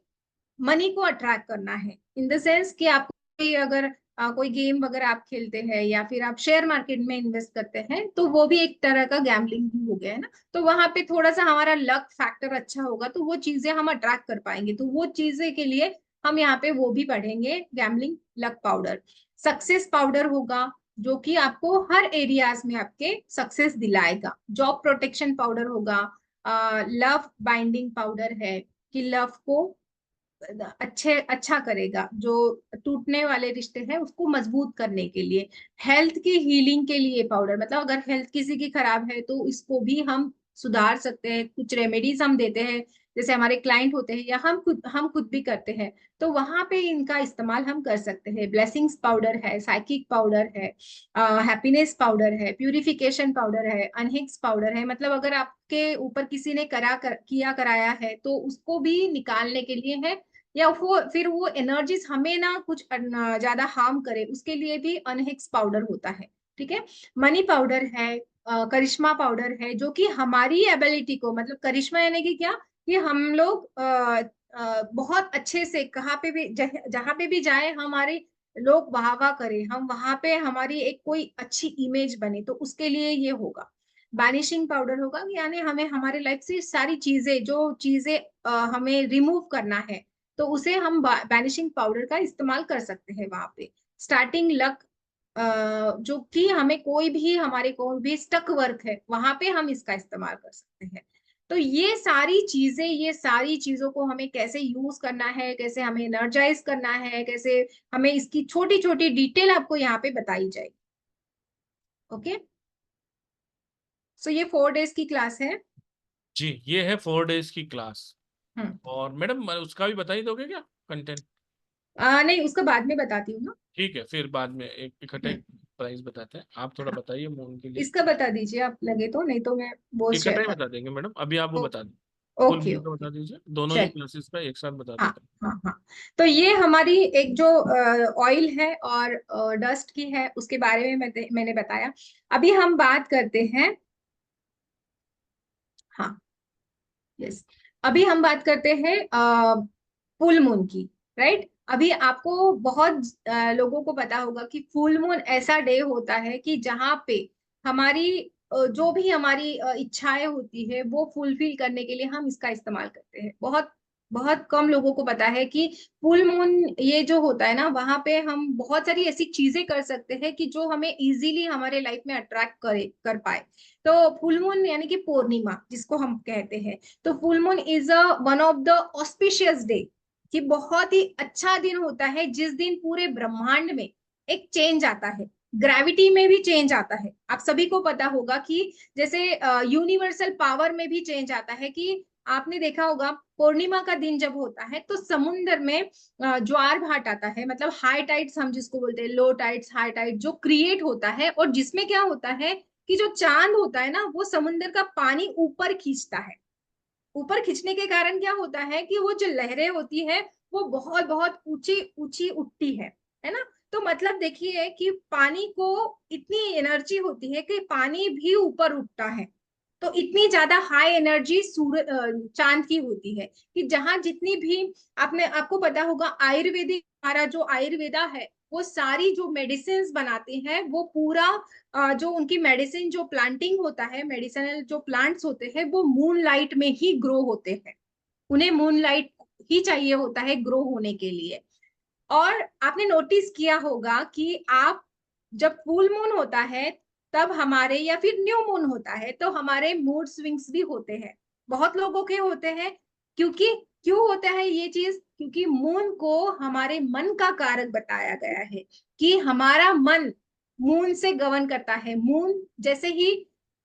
S3: मनी को अट्रैक्ट करना है, इन द सेंस कि आप कोई अगर कोई गेम वगैरह आप खेलते हैं, या फिर आप शेयर मार्केट में इन्वेस्ट करते हैं, तो वो भी एक तरह का गैम्बलिंग ही हो गया है ना। तो वहां पे थोड़ा सा हमारा लक फैक्टर अच्छा होगा, तो वो चीजें हम अट्रैक्ट कर पाएंगे, तो वो चीजें के लिए हम यहाँ पे वो भी पढ़ेंगे, gambling luck powder. Success powder होगा, जो कि आपको हर एरियाज में आपके सक्सेस दिलाएगा। जॉब प्रोटेक्शन पाउडर होगा। लव बाइंडिंग पाउडर है, कि लव को अच्छा करेगा, जो टूटने वाले रिश्ते हैं उसको मजबूत करने के लिए। हेल्थ की हीलिंग के लिए पाउडर, मतलब अगर हेल्थ किसी की खराब है तो इसको भी हम सुधार सकते हैं, कुछ रेमेडीज हम देते हैं, जैसे हमारे क्लाइंट होते हैं या हम खुद भी करते हैं, तो वहां पे इनका इस्तेमाल हम कर सकते हैं। ब्लेसिंग्स पाउडर है, साइकिक पाउडर है, हैप्पीनेस पाउडर है, प्यूरिफिकेशन पाउडर है, अनहिक्स पाउडर है, मतलब अगर आपके ऊपर किसी ने किया कराया है तो उसको भी निकालने के लिए है, या वो फिर वो एनर्जीज हमें ना कुछ ज्यादा हार्म करे उसके लिए भी अनहेक्स पाउडर होता है। ठीक है। मनी पाउडर है, करिश्मा पाउडर है, जो कि हमारी एबिलिटी को, मतलब करिश्मा यानी कि क्या, कि हम लोग बहुत अच्छे से कहाँ पे भी जहाँ पे भी जाए हमारे लोग वाह वाह करें, हम वहां पे हमारी एक कोई अच्छी इमेज बने, तो उसके लिए ये होगा। बैनिशिंग पाउडर होगा, यानी हमें हमारे लाइफ से सारी चीजें, जो चीजें हमें रिमूव करना है, तो उसे हम बैनिशिंग पाउडर का इस्तेमाल कर सकते हैं वहां पे। स्टार्टिंग लक जो कि हमें कोई भी हमारे कोई भी स्टक वर्क है वहां पे हम इसका इस्तेमाल कर सकते हैं। तो ये सारी चीजें, ये सारी चीजों को हमें कैसे यूज करना है, कैसे हमें एनर्जाइज करना है, कैसे हमें इसकी छोटी छोटी डिटेल आपको यहाँ पे बताई जाएगी। ओके, सो ये 4 डेज की क्लास है।
S1: जी, ये है 4 डेज की क्लास।
S3: हम्म।
S1: और मैडम उसका भी बता ही दोगे क्या, कंटेंट?
S3: नहीं, उसका बाद में बताती हूँ ना।
S1: ठीक है, फिर बाद में एक इकट्ठे
S3: हम्म।
S1: प्राइस बताते हैं। आप थोड़ा
S3: हाँ,
S1: बताइए मून के लिए।
S3: इसका बता दीजिए आप लगे तो, नहीं तो मैं वो शेयर
S1: इकट्ठा ही
S3: कर।
S1: बता देंगे मैडम, अभी आप वो बता दें। फुल
S3: ओके
S1: मून का
S3: ओके,
S1: बता दीजिए, दोनों ही
S3: चल।
S1: क्लासेस का एक साथ बता
S3: हाँ
S1: देता हूँ।
S3: हाँ हाँ, तो ये हमारी एक जो ऑयल है और डस्ट की है उसके बारे में मैंने बताया। अभी हम बात करते हैं, हाँ यस, अभी हम बात करते हैं फुल मून की। राइट, अभी आपको बहुत लोगों को पता होगा कि फुल मून ऐसा डे होता है कि जहाँ पे हमारी जो भी हमारी इच्छाएं होती है वो फुलफिल करने के लिए हम इसका इस्तेमाल करते हैं। बहुत बहुत कम लोगों को पता है कि फुल मून ये जो होता है ना, वहां पे हम बहुत सारी ऐसी चीजें कर सकते हैं कि जो हमें इजीली हमारे लाइफ में अट्रैक्ट कर पाए। तो फुल मून यानी कि पूर्णिमा जिसको हम कहते हैं, तो full moon is a one of the auspicious day, कि बहुत ही अच्छा दिन होता है जिस दिन पूरे ब्रह्मांड में एक चेंज आता है, ग्रेविटी में भी चेंज आता है। आप सभी को पता होगा कि जैसे यूनिवर्सल पावर में भी चेंज आता है, कि आपने देखा होगा पूर्णिमा का दिन जब होता है तो समुन्द्र में ज्वार भाट आता है, मतलब हाई टाइड्स हम जिसको बोलते हैं, लो टाइड्स हाई टाइड जो क्रिएट होता है, और जिसमें क्या होता है कि जो चांद होता है ना वो समुन्द्र का पानी ऊपर खींचता है। ऊपर खींचने के कारण क्या होता है कि वो जो लहरें होती है वो बहुत बहुत ऊंची ऊंची उठती है ना। तो मतलब देखिए कि पानी को इतनी एनर्जी होती है कि पानी भी ऊपर उठता है। तो इतनी ज्यादा हाई एनर्जी चांद की होती है कि जहां जितनी भी, आपने आपको पता होगा आयुर्वेदिक, हमारा जो आयुर्वेदा है वो सारी जो मेडिसिन बनाते हैं वो पूरा जो उनकी मेडिसिन जो प्लांटिंग होता है, मेडिसिनल जो प्लांट्स होते हैं वो मून लाइट में ही ग्रो होते हैं। उन्हें मून लाइट ही चाहिए होता है ग्रो होने के लिए। और आपने नोटिस किया होगा कि आप जब फुल मून होता है तब हमारे, या फिर न्यू मून होता है तो हमारे मूड स्विंग्स भी होते हैं, बहुत लोगों के होते हैं। क्योंकि क्यों होता है ये चीज, क्योंकि मून को हमारे मन का कारक बताया गया है, कि हमारा मन मून से गवर्न करता है। मून जैसे ही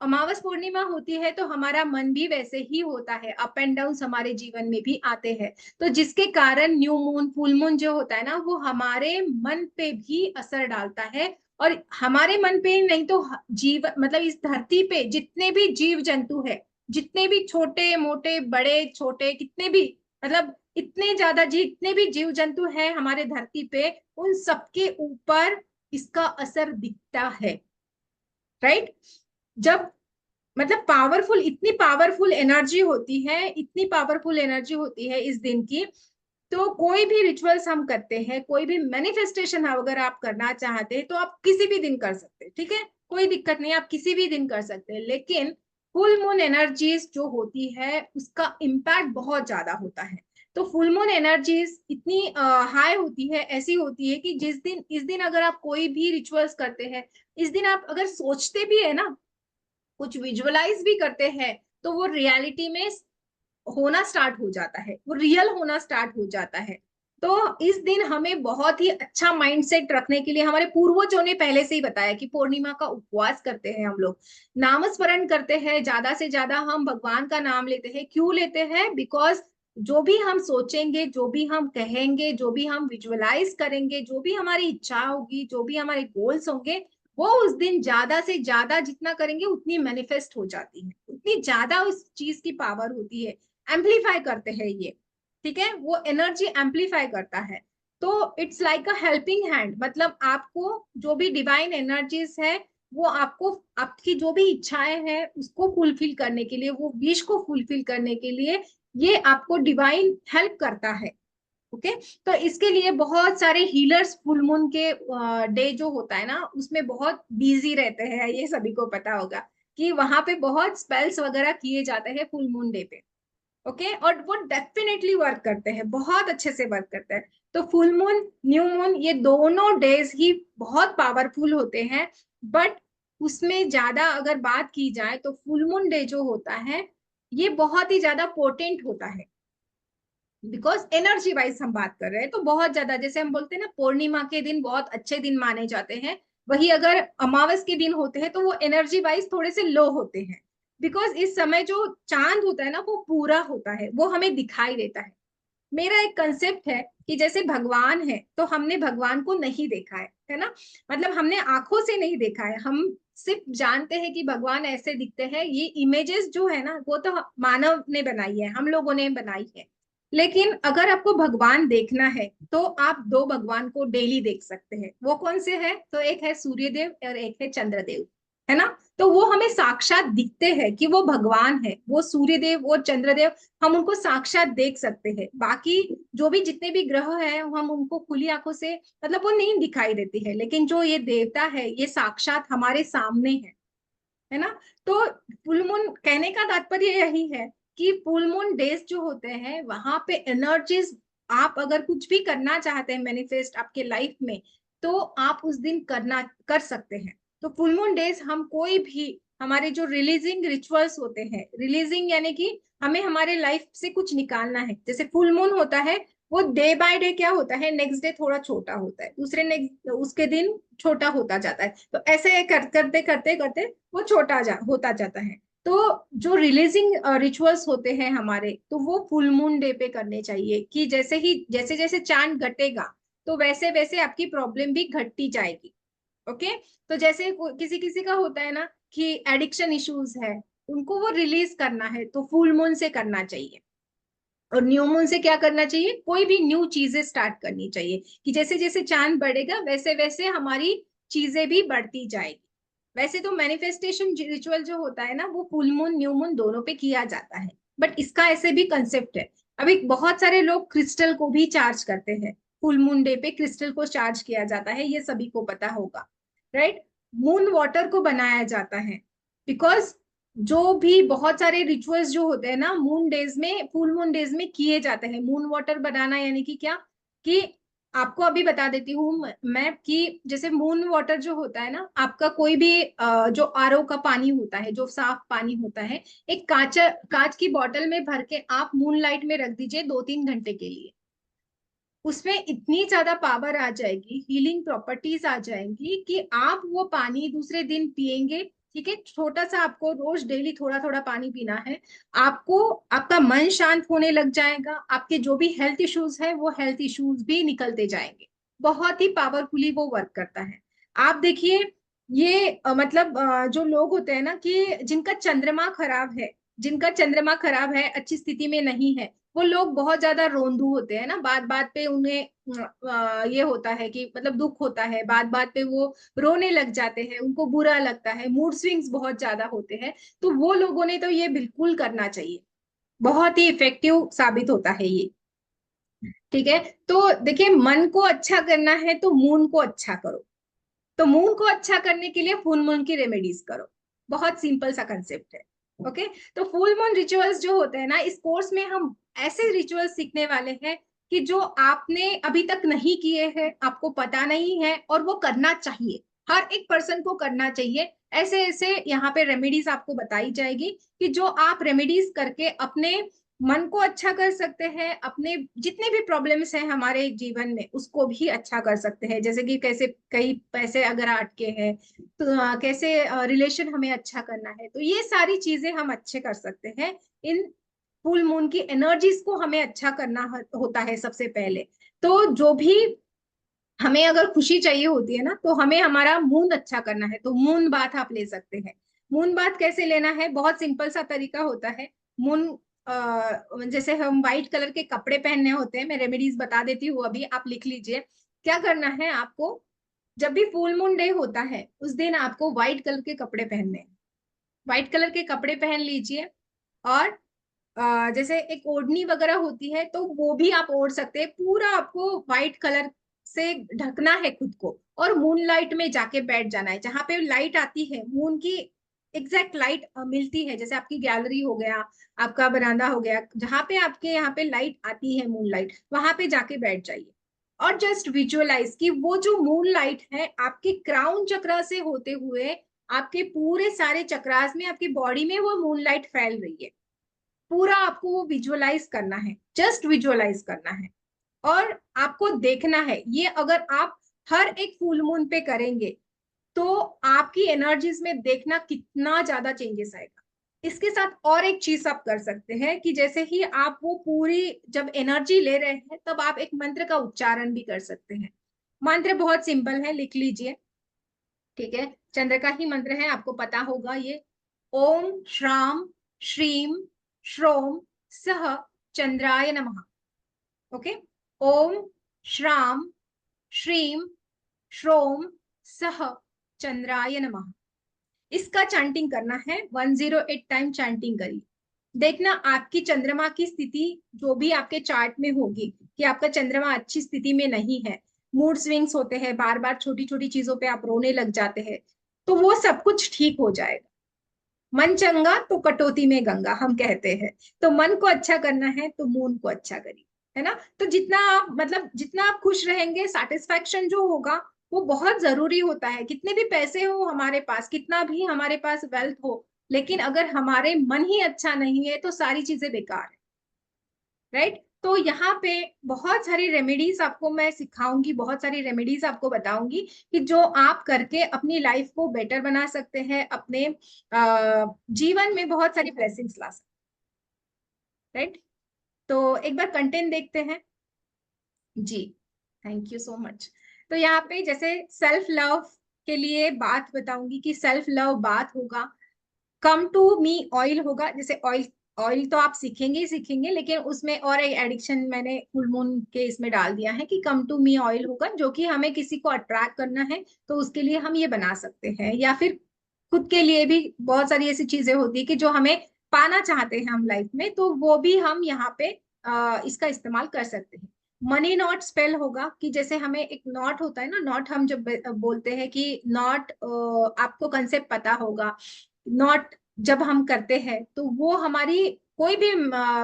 S3: अमावस पूर्णिमा होती है तो हमारा मन भी वैसे ही होता है, अप एंड डाउन हमारे जीवन में भी आते हैं। तो जिसके कारण न्यू मून फुल मून जो होता है ना वो हमारे मन पे भी असर डालता है। और हमारे मन पे नहीं तो जीव, मतलब इस धरती पे जितने भी जीव जंतु है, जितने भी छोटे मोटे बड़े छोटे कितने भी, मतलब इतने ज्यादा जितने भी जीव जंतु है हमारे धरती पे, उन सबके ऊपर इसका असर दिखता है। राइट, जब मतलब पावरफुल, इतनी पावरफुल एनर्जी होती है, इतनी पावरफुल एनर्जी होती है इस दिन की। तो कोई भी रिचुअल्स हम करते हैं, कोई भी मैनिफेस्टेशन अगर आप करना चाहते हैं तो आप किसी भी दिन कर सकते हैं, ठीक है, कोई दिक्कत नहीं, आप किसी भी दिन कर सकते हैं। लेकिन फुल मून एनर्जीज जो होती है उसका इम्पैक्ट बहुत ज्यादा होता है। तो फुल मून एनर्जीज इतनी हाई होती है, ऐसी होती है कि जिस दिन, इस दिन अगर आप कोई भी रिचुअल्स करते हैं, इस दिन आप अगर सोचते भी है ना, कुछ विजुअलाइज भी करते हैं, तो वो रियलिटी में होना स्टार्ट हो जाता है, वो रियल होना स्टार्ट हो जाता है। तो इस दिन हमें बहुत ही अच्छा माइंडसेट रखने के लिए, हमारे पूर्वजों ने पहले से ही बताया कि पूर्णिमा का उपवास करते हैं हम लोग, नामस्मरण करते हैं, ज्यादा से ज्यादा हम भगवान का नाम लेते हैं। क्यों लेते हैं? बिकॉज जो भी हम सोचेंगे, जो भी हम कहेंगे, जो भी हम विजुअलाइज करेंगे, जो भी हमारी इच्छा होगी, जो भी हमारे गोल्स होंगे, वो उस दिन ज्यादा से ज्यादा जितना करेंगे उतनी मैनिफेस्ट हो जाती है, उतनी ज्यादा उस चीज की पावर होती है। एम्पलीफाई करते हैं ये, ठीक है, वो एनर्जी एम्पलीफाई करता है। तो it's like a helping hand, मतलब आपको जो भी डिवाइन एनर्जीज है वो आपको आपकी जो भी इच्छाएं हैं उसको फुलफिल करने के लिए, वो विश को फुलफिल करने के लिए ये आपको डिवाइन हेल्प करता है। ओके, तो इसके लिए बहुत सारे हीलर्स फुल मून के डे जो होता है ना उसमें बहुत बिजी रहते हैं, ये सभी को पता होगा कि वहां पे बहुत स्पेल्स वगैरह किए जाते हैं फुल मून डे पे। ओके, और वो डेफिनेटली वर्क करते हैं, बहुत अच्छे से वर्क करते हैं। तो फुल मून, न्यू मून, ये दोनों डेज ही बहुत पावरफुल होते हैं। बट उसमें ज्यादा अगर बात की जाए तो फुल मून डे जो होता है ये बहुत ही ज्यादा पोटेंट होता है, बिकॉज एनर्जी वाइज हम बात कर रहे हैं तो बहुत ज्यादा, जैसे हम बोलते हैं ना पूर्णिमा के दिन बहुत अच्छे दिन माने जाते हैं, वही अगर अमावस के दिन होते हैं तो वो एनर्जी वाइज थोड़े से लो होते हैं। बिकॉज इस समय जो चांद होता है ना वो पूरा होता है, वो हमें दिखाई देता है। मेरा एक कंसेप्ट है कि जैसे भगवान है तो हमने भगवान को नहीं देखा है ना, मतलब हमने आंखों से नहीं देखा है, हम सिर्फ जानते हैं कि भगवान ऐसे दिखते हैं। ये इमेजेस जो है ना वो तो मानव ने बनाई है, हम लोगों ने बनाई है। लेकिन अगर आपको भगवान देखना है तो आप दो भगवान को डेली देख सकते हैं। वो कौन से है? तो एक है सूर्यदेव और एक है चंद्रदेव, है ना। तो वो हमें साक्षात दिखते हैं कि वो भगवान है, वो सूर्यदेव वो चंद्रदेव, हम उनको साक्षात देख सकते हैं। बाकी जो भी जितने भी ग्रह हैं हम उनको खुली आंखों से, मतलब वो नहीं दिखाई देती है, लेकिन जो ये देवता है ये साक्षात हमारे सामने है ना। तो फुल मून कहने का तात्पर्य यही है कि फुल मून डेज जो होते हैं वहां पे एनर्जीज, आप अगर कुछ भी करना चाहते हैं मैनिफेस्ट आपके लाइफ में तो आप उस दिन कर सकते हैं। तो फुल मून डेज हम कोई भी, हमारे जो रिलीजिंग रिचुअल्स होते हैं, रिलीजिंग यानी कि हमें हमारे लाइफ से कुछ निकालना है। जैसे फुल मून होता है वो डे बाय डे क्या होता है, नेक्स्ट डे थोड़ा छोटा होता है, दूसरे नेक्स्ट उसके दिन छोटा होता जाता है। तो ऐसे करते करते करते वो होता जाता है। तो जो रिलीजिंग रिचुअल्स होते हैं हमारे, तो वो फुल मून डे पे करने चाहिए कि जैसे जैसे चांद घटेगा तो वैसे वैसे आपकी प्रॉब्लम भी घटती जाएगी। ओके। तो जैसे किसी किसी का होता है ना कि एडिक्शन इश्यूज है, उनको वो रिलीज करना है तो फुल मून से करना चाहिए। और न्यू मून से क्या करना चाहिए, कोई भी न्यू चीजें स्टार्ट करनी चाहिए कि जैसे जैसे चांद बढ़ेगा वैसे वैसे हमारी चीजें भी बढ़ती जाएगी। वैसे तो मैनिफेस्टेशन रिचुअल जो होता है ना वो फुल मून न्यू मून दोनों पे किया जाता है, बट इसका ऐसे भी कंसेप्ट है। अभी बहुत सारे लोग क्रिस्टल को भी चार्ज करते हैं, फुल मून डे पे क्रिस्टल को चार्ज किया जाता है, ये सभी को पता होगा, राइट। मून वाटर को बनाया जाता है, बिकॉज जो भी बहुत सारे रिचुअल्स जो होते हैं ना मून डेज में, फुल मून डेज में किए जाते हैं। मून वाटर बनाना यानी कि क्या, कि आपको अभी बता देती हूँ मैं कि जैसे मून वाटर जो होता है ना, आपका कोई भी जो आरओ का पानी होता है, जो साफ पानी होता है, एक कांच की बोतल में भर के आप मून लाइट में रख दीजिए 2-3 घंटे के लिए। उसमें इतनी ज्यादा पावर आ जाएगी, हीलिंग प्रॉपर्टीज आ जाएंगी कि आप वो पानी दूसरे दिन पिएंगे। ठीक है, छोटा सा आपको रोज डेली थोड़ा थोड़ा पानी पीना है, आपको आपका मन शांत होने लग जाएगा, आपके जो भी हेल्थ इश्यूज है वो हेल्थ इश्यूज भी निकलते जाएंगे। बहुत ही पावरफुली वो वर्क करता है। आप देखिए, ये मतलब जो लोग होते हैं ना कि जिनका चंद्रमा खराब है, जिनका चंद्रमा खराब है, अच्छी स्थिति में नहीं है, वो लोग बहुत ज्यादा रोंदू होते हैं ना, बात बात पे उन्हें ये होता है कि मतलब दुख होता है, बात बात पे वो रोने लग जाते हैं, उनको बुरा लगता है, मूड स्विंग्स बहुत ज्यादा होते हैं। तो वो लोगों ने तो ये बिल्कुल करना चाहिए, बहुत ही इफेक्टिव साबित होता है ये। ठीक है। तो देखिए, मन को अच्छा करना है तो मून को अच्छा करो, तो मून को अच्छा करने के लिए फुल मून की रेमेडीज करो। बहुत सिंपल सा कंसेप्ट है। ओके। तो फुल मून रिचुअल्स जो होते हैं ना, इस कोर्स में हम ऐसे रिचुअल्स सीखने वाले हैं कि जो आपने अभी तक नहीं किए हैं, आपको पता नहीं है, और वो करना चाहिए, हर एक पर्सन को करना चाहिए। ऐसे ऐसे यहाँ पे रेमेडीज आपको बताई जाएगी कि जो आप रेमेडीज करके अपने मन को अच्छा कर सकते हैं, अपने जितने भी प्रॉब्लम्स हैं हमारे जीवन में उसको भी अच्छा कर सकते हैं। जैसे कि कैसे कई पैसे अगर अटके हैं तो कैसे रिलेशन हमें अच्छा करना है, तो ये सारी चीजें हम अच्छे कर सकते हैं। इन फुल मून की एनर्जीज को हमें अच्छा करना होता है सबसे पहले। तो जो भी हमें अगर खुशी चाहिए होती है ना तो हमें हमारा मून अच्छा करना है, तो मून बाथ आप ले सकते हैं। मून बाथ कैसे लेना है, बहुत सिंपल सा तरीका होता है। मून जैसे हम व्हाइट कलर के कपड़े पहनने होते हैं, मैं रेमेडीज बता देती हूँ, अभी आप लिख लीजिए। क्या करना है आपको, जब भी फुल मून डे होता है उस दिन आपको व्हाइट कलर के कपड़े पहनने हैं। व्हाइट कलर के कपड़े पहन लीजिए, और जैसे एक ओढ़नी वगैरह होती है तो वो भी आप ओढ़ सकते हैं। पूरा आपको व्हाइट कलर से ढकना है खुद को, और मून लाइट में जाके बैठ जाना है, जहां पे लाइट आती है मून की, एग्जैक्ट लाइट मिलती है, जैसे आपकी गैलरी हो गया, आपका बरामदा हो गया, जहां पे आपके यहाँ पे लाइट आती है, मून लाइट, वहां पे जाके बैठ जाइए और जस्ट विजुअलाइज कि वो जो मून लाइट है आपके क्राउन चक्रा से होते हुए आपके पूरे सारे चक्रास में, आपकी बॉडी में वो मून लाइट फैल रही है। पूरा आपको वो विजुअलाइज करना है, जस्ट विजुअलाइज करना है और आपको देखना है। ये अगर आप हर एक फुल मून पे करेंगे तो आपकी एनर्जीज में देखना कितना ज्यादा चेंजेस आएगा। इसके साथ और एक चीज आप कर सकते हैं कि जैसे ही आप वो पूरी जब एनर्जी ले रहे हैं तब आप एक मंत्र का उच्चारण भी कर सकते हैं। मंत्र बहुत सिंपल है, लिख लीजिए, ठीक है, चंद्र का ही मंत्र है, आपको पता होगा ये। ओम श्राम श्रीम श्रोम सह चंद्राय नमः। ओके, ओम श्राम श्रीम श्रोम सह चंद्राय नमः। इसका चैंटिंग करना है, 108 टाइम चैंटिंग करिए। देखना आपकी चंद्रमा की स्थिति जो भी आपके चार्ट में होगी कि आपका चंद्रमा अच्छी स्थिति में नहीं है, मूड स्विंग्स होते हैं, बार बार छोटी छोटी चीजों पे आप रोने लग जाते हैं, तो वो सब कुछ ठीक हो जाएगा। मन चंगा तो कटौती में गंगा, हम कहते हैं। तो मन को अच्छा करना है तो मून को अच्छा करिए, है ना। तो जितना आप मतलब जितना आप खुश रहेंगे, सेटिस्फैक्शन जो होगा वो बहुत जरूरी होता है। कितने भी पैसे हो हमारे पास, कितना भी हमारे पास वेल्थ हो, लेकिन अगर हमारे मन ही अच्छा नहीं है तो सारी चीजें बेकार है, राइट। तो यहाँ पे बहुत सारी रेमेडीज आपको मैं सिखाऊंगी, बहुत सारी रेमेडीज आपको बताऊंगी कि जो आप करके अपनी लाइफ को बेटर बना सकते हैं, अपने जीवन में बहुत सारी ब्लेसिंग्स ला सकते, राइट। तो एक बार कंटेंट देखते हैं जी। Thank you so much. तो यहाँ पे जैसे सेल्फ लव के लिए बात बताऊंगी कि सेल्फ लव बात होगा, कम टू मी ऑयल होगा। जैसे ऑयल, ऑयल तो आप सीखेंगे ही सीखेंगे, लेकिन उसमें और एक एडिक्शन मैंने फुल मून के इसमें डाल दिया है कि कम टू मी ऑयल होगा, जो कि हमें किसी को अट्रैक्ट करना है तो उसके लिए हम ये बना सकते हैं, या फिर खुद के लिए भी बहुत सारी ऐसी चीजें होती है कि जो हमें पाना चाहते हैं हम लाइफ में, तो वो भी हम यहाँ पे इसका इस्तेमाल कर सकते हैं। मनी नॉट स्पेल होगा कि जैसे हमें एक नॉट होता है ना, नॉट हम जब बोलते हैं कि नॉट, आपको कंसेप्ट पता होगा, नॉट जब हम करते हैं तो वो हमारी कोई भी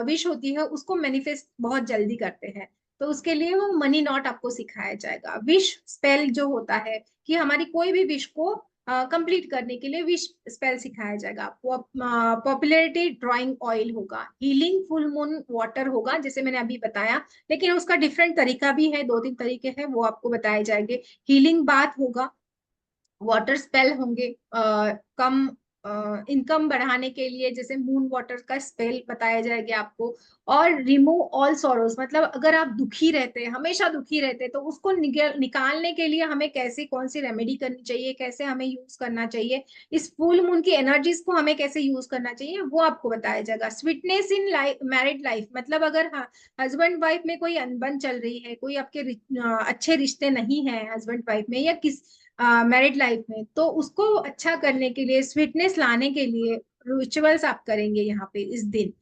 S3: विश होती है उसको मैनिफेस्ट बहुत जल्दी करते हैं। तो उसके लिए वो मनी नॉट आपको सिखाया जाएगा। विश स्पेल जो होता है कि हमारी कोई भी विश को कंप्लीट करने के लिए विश स्पेल सिखाया जाएगा आपको। पॉपुलैरिटी ड्राइंग ऑयल होगा, हीलिंग फुल मून वाटर होगा जैसे मैंने अभी बताया, लेकिन उसका डिफरेंट तरीका भी है, 2-3 तरीके हैं, वो आपको बताए जाएंगे। हीलिंग बात होगा, वाटर स्पेल होंगे, कम इनकम बढ़ाने के लिए जैसे मून वाटर का स्पेल बताया जाएगा आपको। और रिमूव ऑल सॉरोज, मतलब अगर आप दुखी रहते हैं, हमेशा दुखी रहते हैं, तो उसको निकालने के लिए हमें कैसे, कौन सी रेमेडी करनी चाहिए, कैसे हमें यूज करना चाहिए, इस फुल मून की एनर्जीज को हमें कैसे यूज करना चाहिए, वो आपको बताया जाएगा। Sweetness in life, married life, मतलब अगर हस्बैंड वाइफ में कोई अनबन चल रही है, कोई आपके अच्छे रिश्ते नहीं है हस्बैंड वाइफ में या किस मैरिड लाइफ में, तो उसको अच्छा करने के लिए, स्वीटनेस लाने के लिए रिचुअल्स आप करेंगे यहाँ पे इस दिन,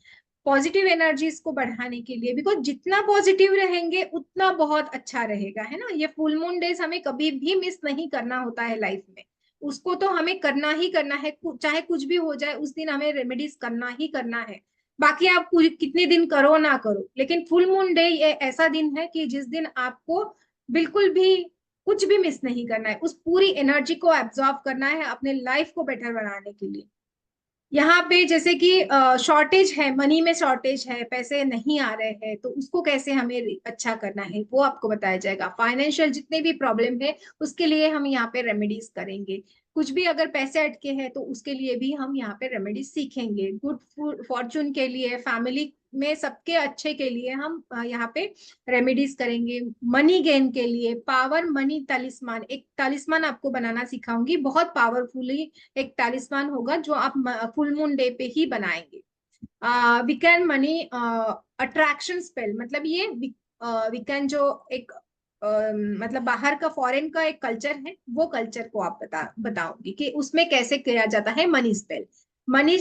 S3: पॉजिटिव एनर्जीज को बढ़ाने के लिए। बिकॉज जितना पॉजिटिव रहेंगे उतना बहुत अच्छा रहेगा, है ना। ये फुल मून डेज हमें कभी भी मिस नहीं करना होता है लाइफ में, उसको तो हमें करना ही करना है, चाहे कुछ भी हो जाए उस दिन हमें रेमेडीज करना ही करना है। बाकी आप कितने दिन करो ना करो, लेकिन फुल मून डे ये ऐसा दिन है कि जिस दिन आपको बिल्कुल भी कुछ भी मिस नहीं करना है, उस पूरी एनर्जी को एब्जॉर्ब करना है अपने लाइफ को बेटर बनाने के लिए। यहाँ पे जैसे कि शॉर्टेज है, मनी में शॉर्टेज है, पैसे नहीं आ रहे हैं, तो उसको कैसे हमें अच्छा करना है वो आपको बताया जाएगा। फाइनेंशियल जितने भी प्रॉब्लम है उसके लिए हम यहाँ पे रेमेडीज करेंगे। कुछ भी अगर पैसे अटके हैं तो उसके लिए भी हम यहाँ पे रेमेडीज सीखेंगे। गुड फॉर्चून के लिए, फैमिली में सबके अच्छे के लिए हम यहाँ पे रेमेडीज करेंगे। मनी गेन के लिए पावर मनी तालिस्मान, एक तालिस्मान आपको बनाना सिखाऊंगी, बहुत पावरफुली एक तालिस्मान होगा जो आप फुल मून डे पे ही बनाएंगे। वीकेंड मनी अट्रैक्शन स्पेल, मतलब ये वीकेंड जो एक मतलब बाहर का फॉरेन का एक कल्चर है, वो कल्चर को आप बताऊंगी कि उसमें कैसे किया जाता है money spell. Money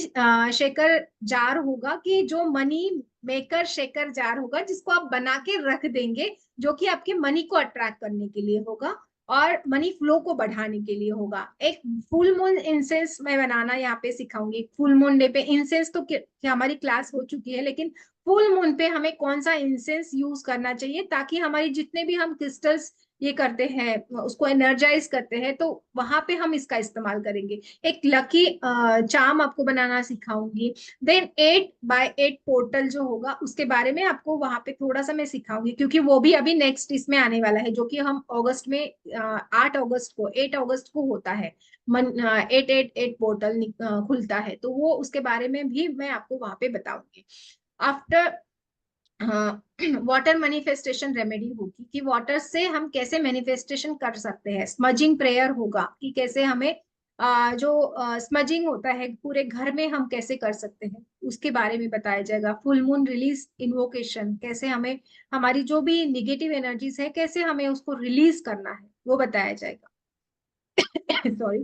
S3: shaker jar होगा कि जो मनी मेकर शेकर जार होगा जिसको आप बना के रख देंगे, जो कि आपके मनी को अट्रैक्ट करने के लिए होगा। और मनी फ्लो को बढ़ाने के लिए होगा। एक फुल मून इंसेंस मैं बनाना यहाँ पे सिखाऊंगी। फुल मून डे पे इंसेंस तो हमारी क्लास हो चुकी है, लेकिन फुल मून पे हमें कौन सा इंसेंस यूज करना चाहिए ताकि हमारी जितने भी हम क्रिस्टल्स ये करते हैं उसको एनर्जाइज करते हैं, तो वहां पे हम इसका इस्तेमाल करेंगे। एक लकी चार्म आपको बनाना सिखाऊंगी। देन 8x8 पोर्टल जो होगा उसके बारे में आपको वहां पे थोड़ा सा मैं सिखाऊंगी, क्योंकि वो भी अभी नेक्स्ट इसमें आने वाला है, जो कि हम अगस्त में 8 अगस्त को होता है। 888 पोर्टल खुलता है, तो वो उसके बारे में भी मैं आपको वहां पे बताऊंगी। आफ्टर वाटर मैनिफेस्टेशन रेमेडी होगी कि वाटर से हम कैसे मैनिफेस्टेशन कर सकते हैं। स्मजिंग प्रेयर होगा कि कैसे हमें जो स्मजिंग होता है पूरे घर में हम कैसे कर सकते हैं, उसके बारे में बताया जाएगा। फुल मून रिलीज इन्वोकेशन, कैसे हमें हमारी जो भी निगेटिव एनर्जीज है कैसे हमें उसको रिलीज करना है वो बताया जाएगा। Sorry.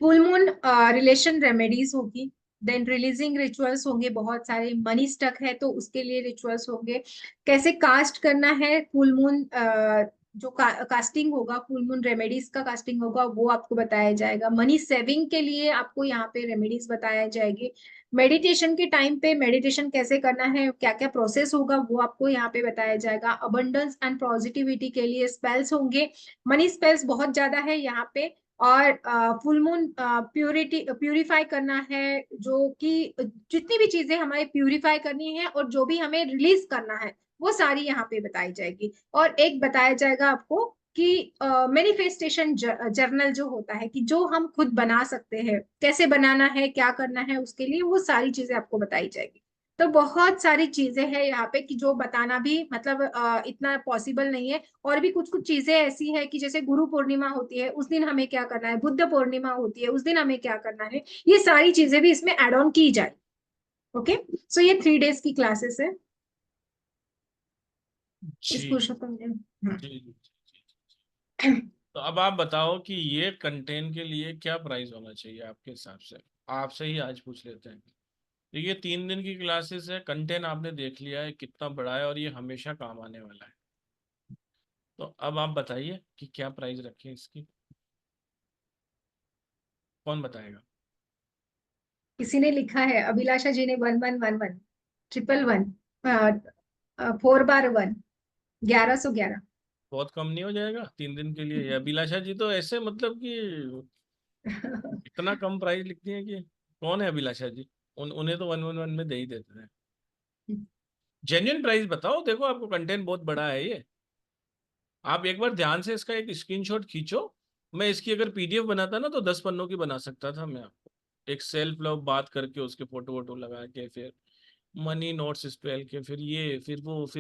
S3: Full moon relation remedies होगी। देन रिलीजिंग रिचुअल्स होंगे, बहुत सारे। मनी स्टक है तो उसके लिए रिचुअल्स होंगे। कैसे कास्ट करना है फुल मून, जो कास्टिंग होगा, फुल मून रेमेडीज का कास्टिंग होगा वो आपको बताया जाएगा। मनी सेविंग के लिए आपको यहाँ पे रेमेडीज बताया जाएगी। मेडिटेशन के टाइम पे मेडिटेशन कैसे करना है, क्या क्या प्रोसेस होगा वो आपको यहाँ पे बताया जाएगा। अबंडेंस एंड पॉजिटिविटी के लिए स्पेल्स होंगे। मनी स्पेल्स बहुत ज्यादा है यहाँ पे। और फुल मून प्यूरिफाई करना है, जो कि जितनी भी चीजें हमें प्यूरिफाई करनी है और जो भी हमें रिलीज करना है वो सारी यहाँ पे बताई जाएगी। और एक बताया जाएगा आपको कि मैनिफेस्टेशन जर्नल जो होता है कि जो हम खुद बना सकते हैं, कैसे बनाना है, क्या करना है उसके लिए, वो सारी चीजें आपको बताई जाएगी। तो बहुत सारी चीजें हैं यहाँ पे कि जो बताना भी मतलब इतना पॉसिबल नहीं है। और भी कुछ कुछ चीजें ऐसी है कि जैसे गुरु पूर्णिमा होती है उस दिन हमें क्या करना है, बुद्ध पूर्णिमा होती है उस दिन हमें क्या करना है, ये सारी चीजें भी इसमें एड ऑन की जाए। ओके, सो ये 3 days की क्लासेस है इस
S1: जी
S3: पुरुषोत्तम ने।
S1: जी जी जी। तो अब आप बताओ कि ये कंटेंट के लिए क्या प्राइस होना चाहिए आपके हिसाब से। आपसे ही आज पूछ लेते हैं। तो ये 3 दिन की क्लासेस है, कंटेंट आपने देख लिया है कितना बड़ा है और ये हमेशा काम आने वाला है। तो अब आप बताइए कि क्या प्राइस रखें इसकी। कौन बताएगा।
S3: किसी ने लिखा है, अभिलाषा जी ने 1111 111 4 बार 1 1111।
S1: बहुत कम नहीं हो जाएगा 3 दिन के लिए। ये अभिलाषा जी तो ऐसे मतलब कि इतना कम प्राइस लिखती है कि कौन है अभिलाषा जी। उन्हें तो 111 में दे ही देते हैं। जेन्युइन प्राइस बताओ, देखो आपको कंटेंट बहुत बड़ा है ये। आप एक बार ध्यान से इसका एक स्क्रीनशॉट खींचो। मैं इसकी अगर पीडीएफ बनाता ना तो 10 पन्नों की बना सकता था मैं आपको। एक सेल्फ लव बात करके उसके फोटो वोटो लगा के, फिर मनी नोट्स स्पेल के, फिर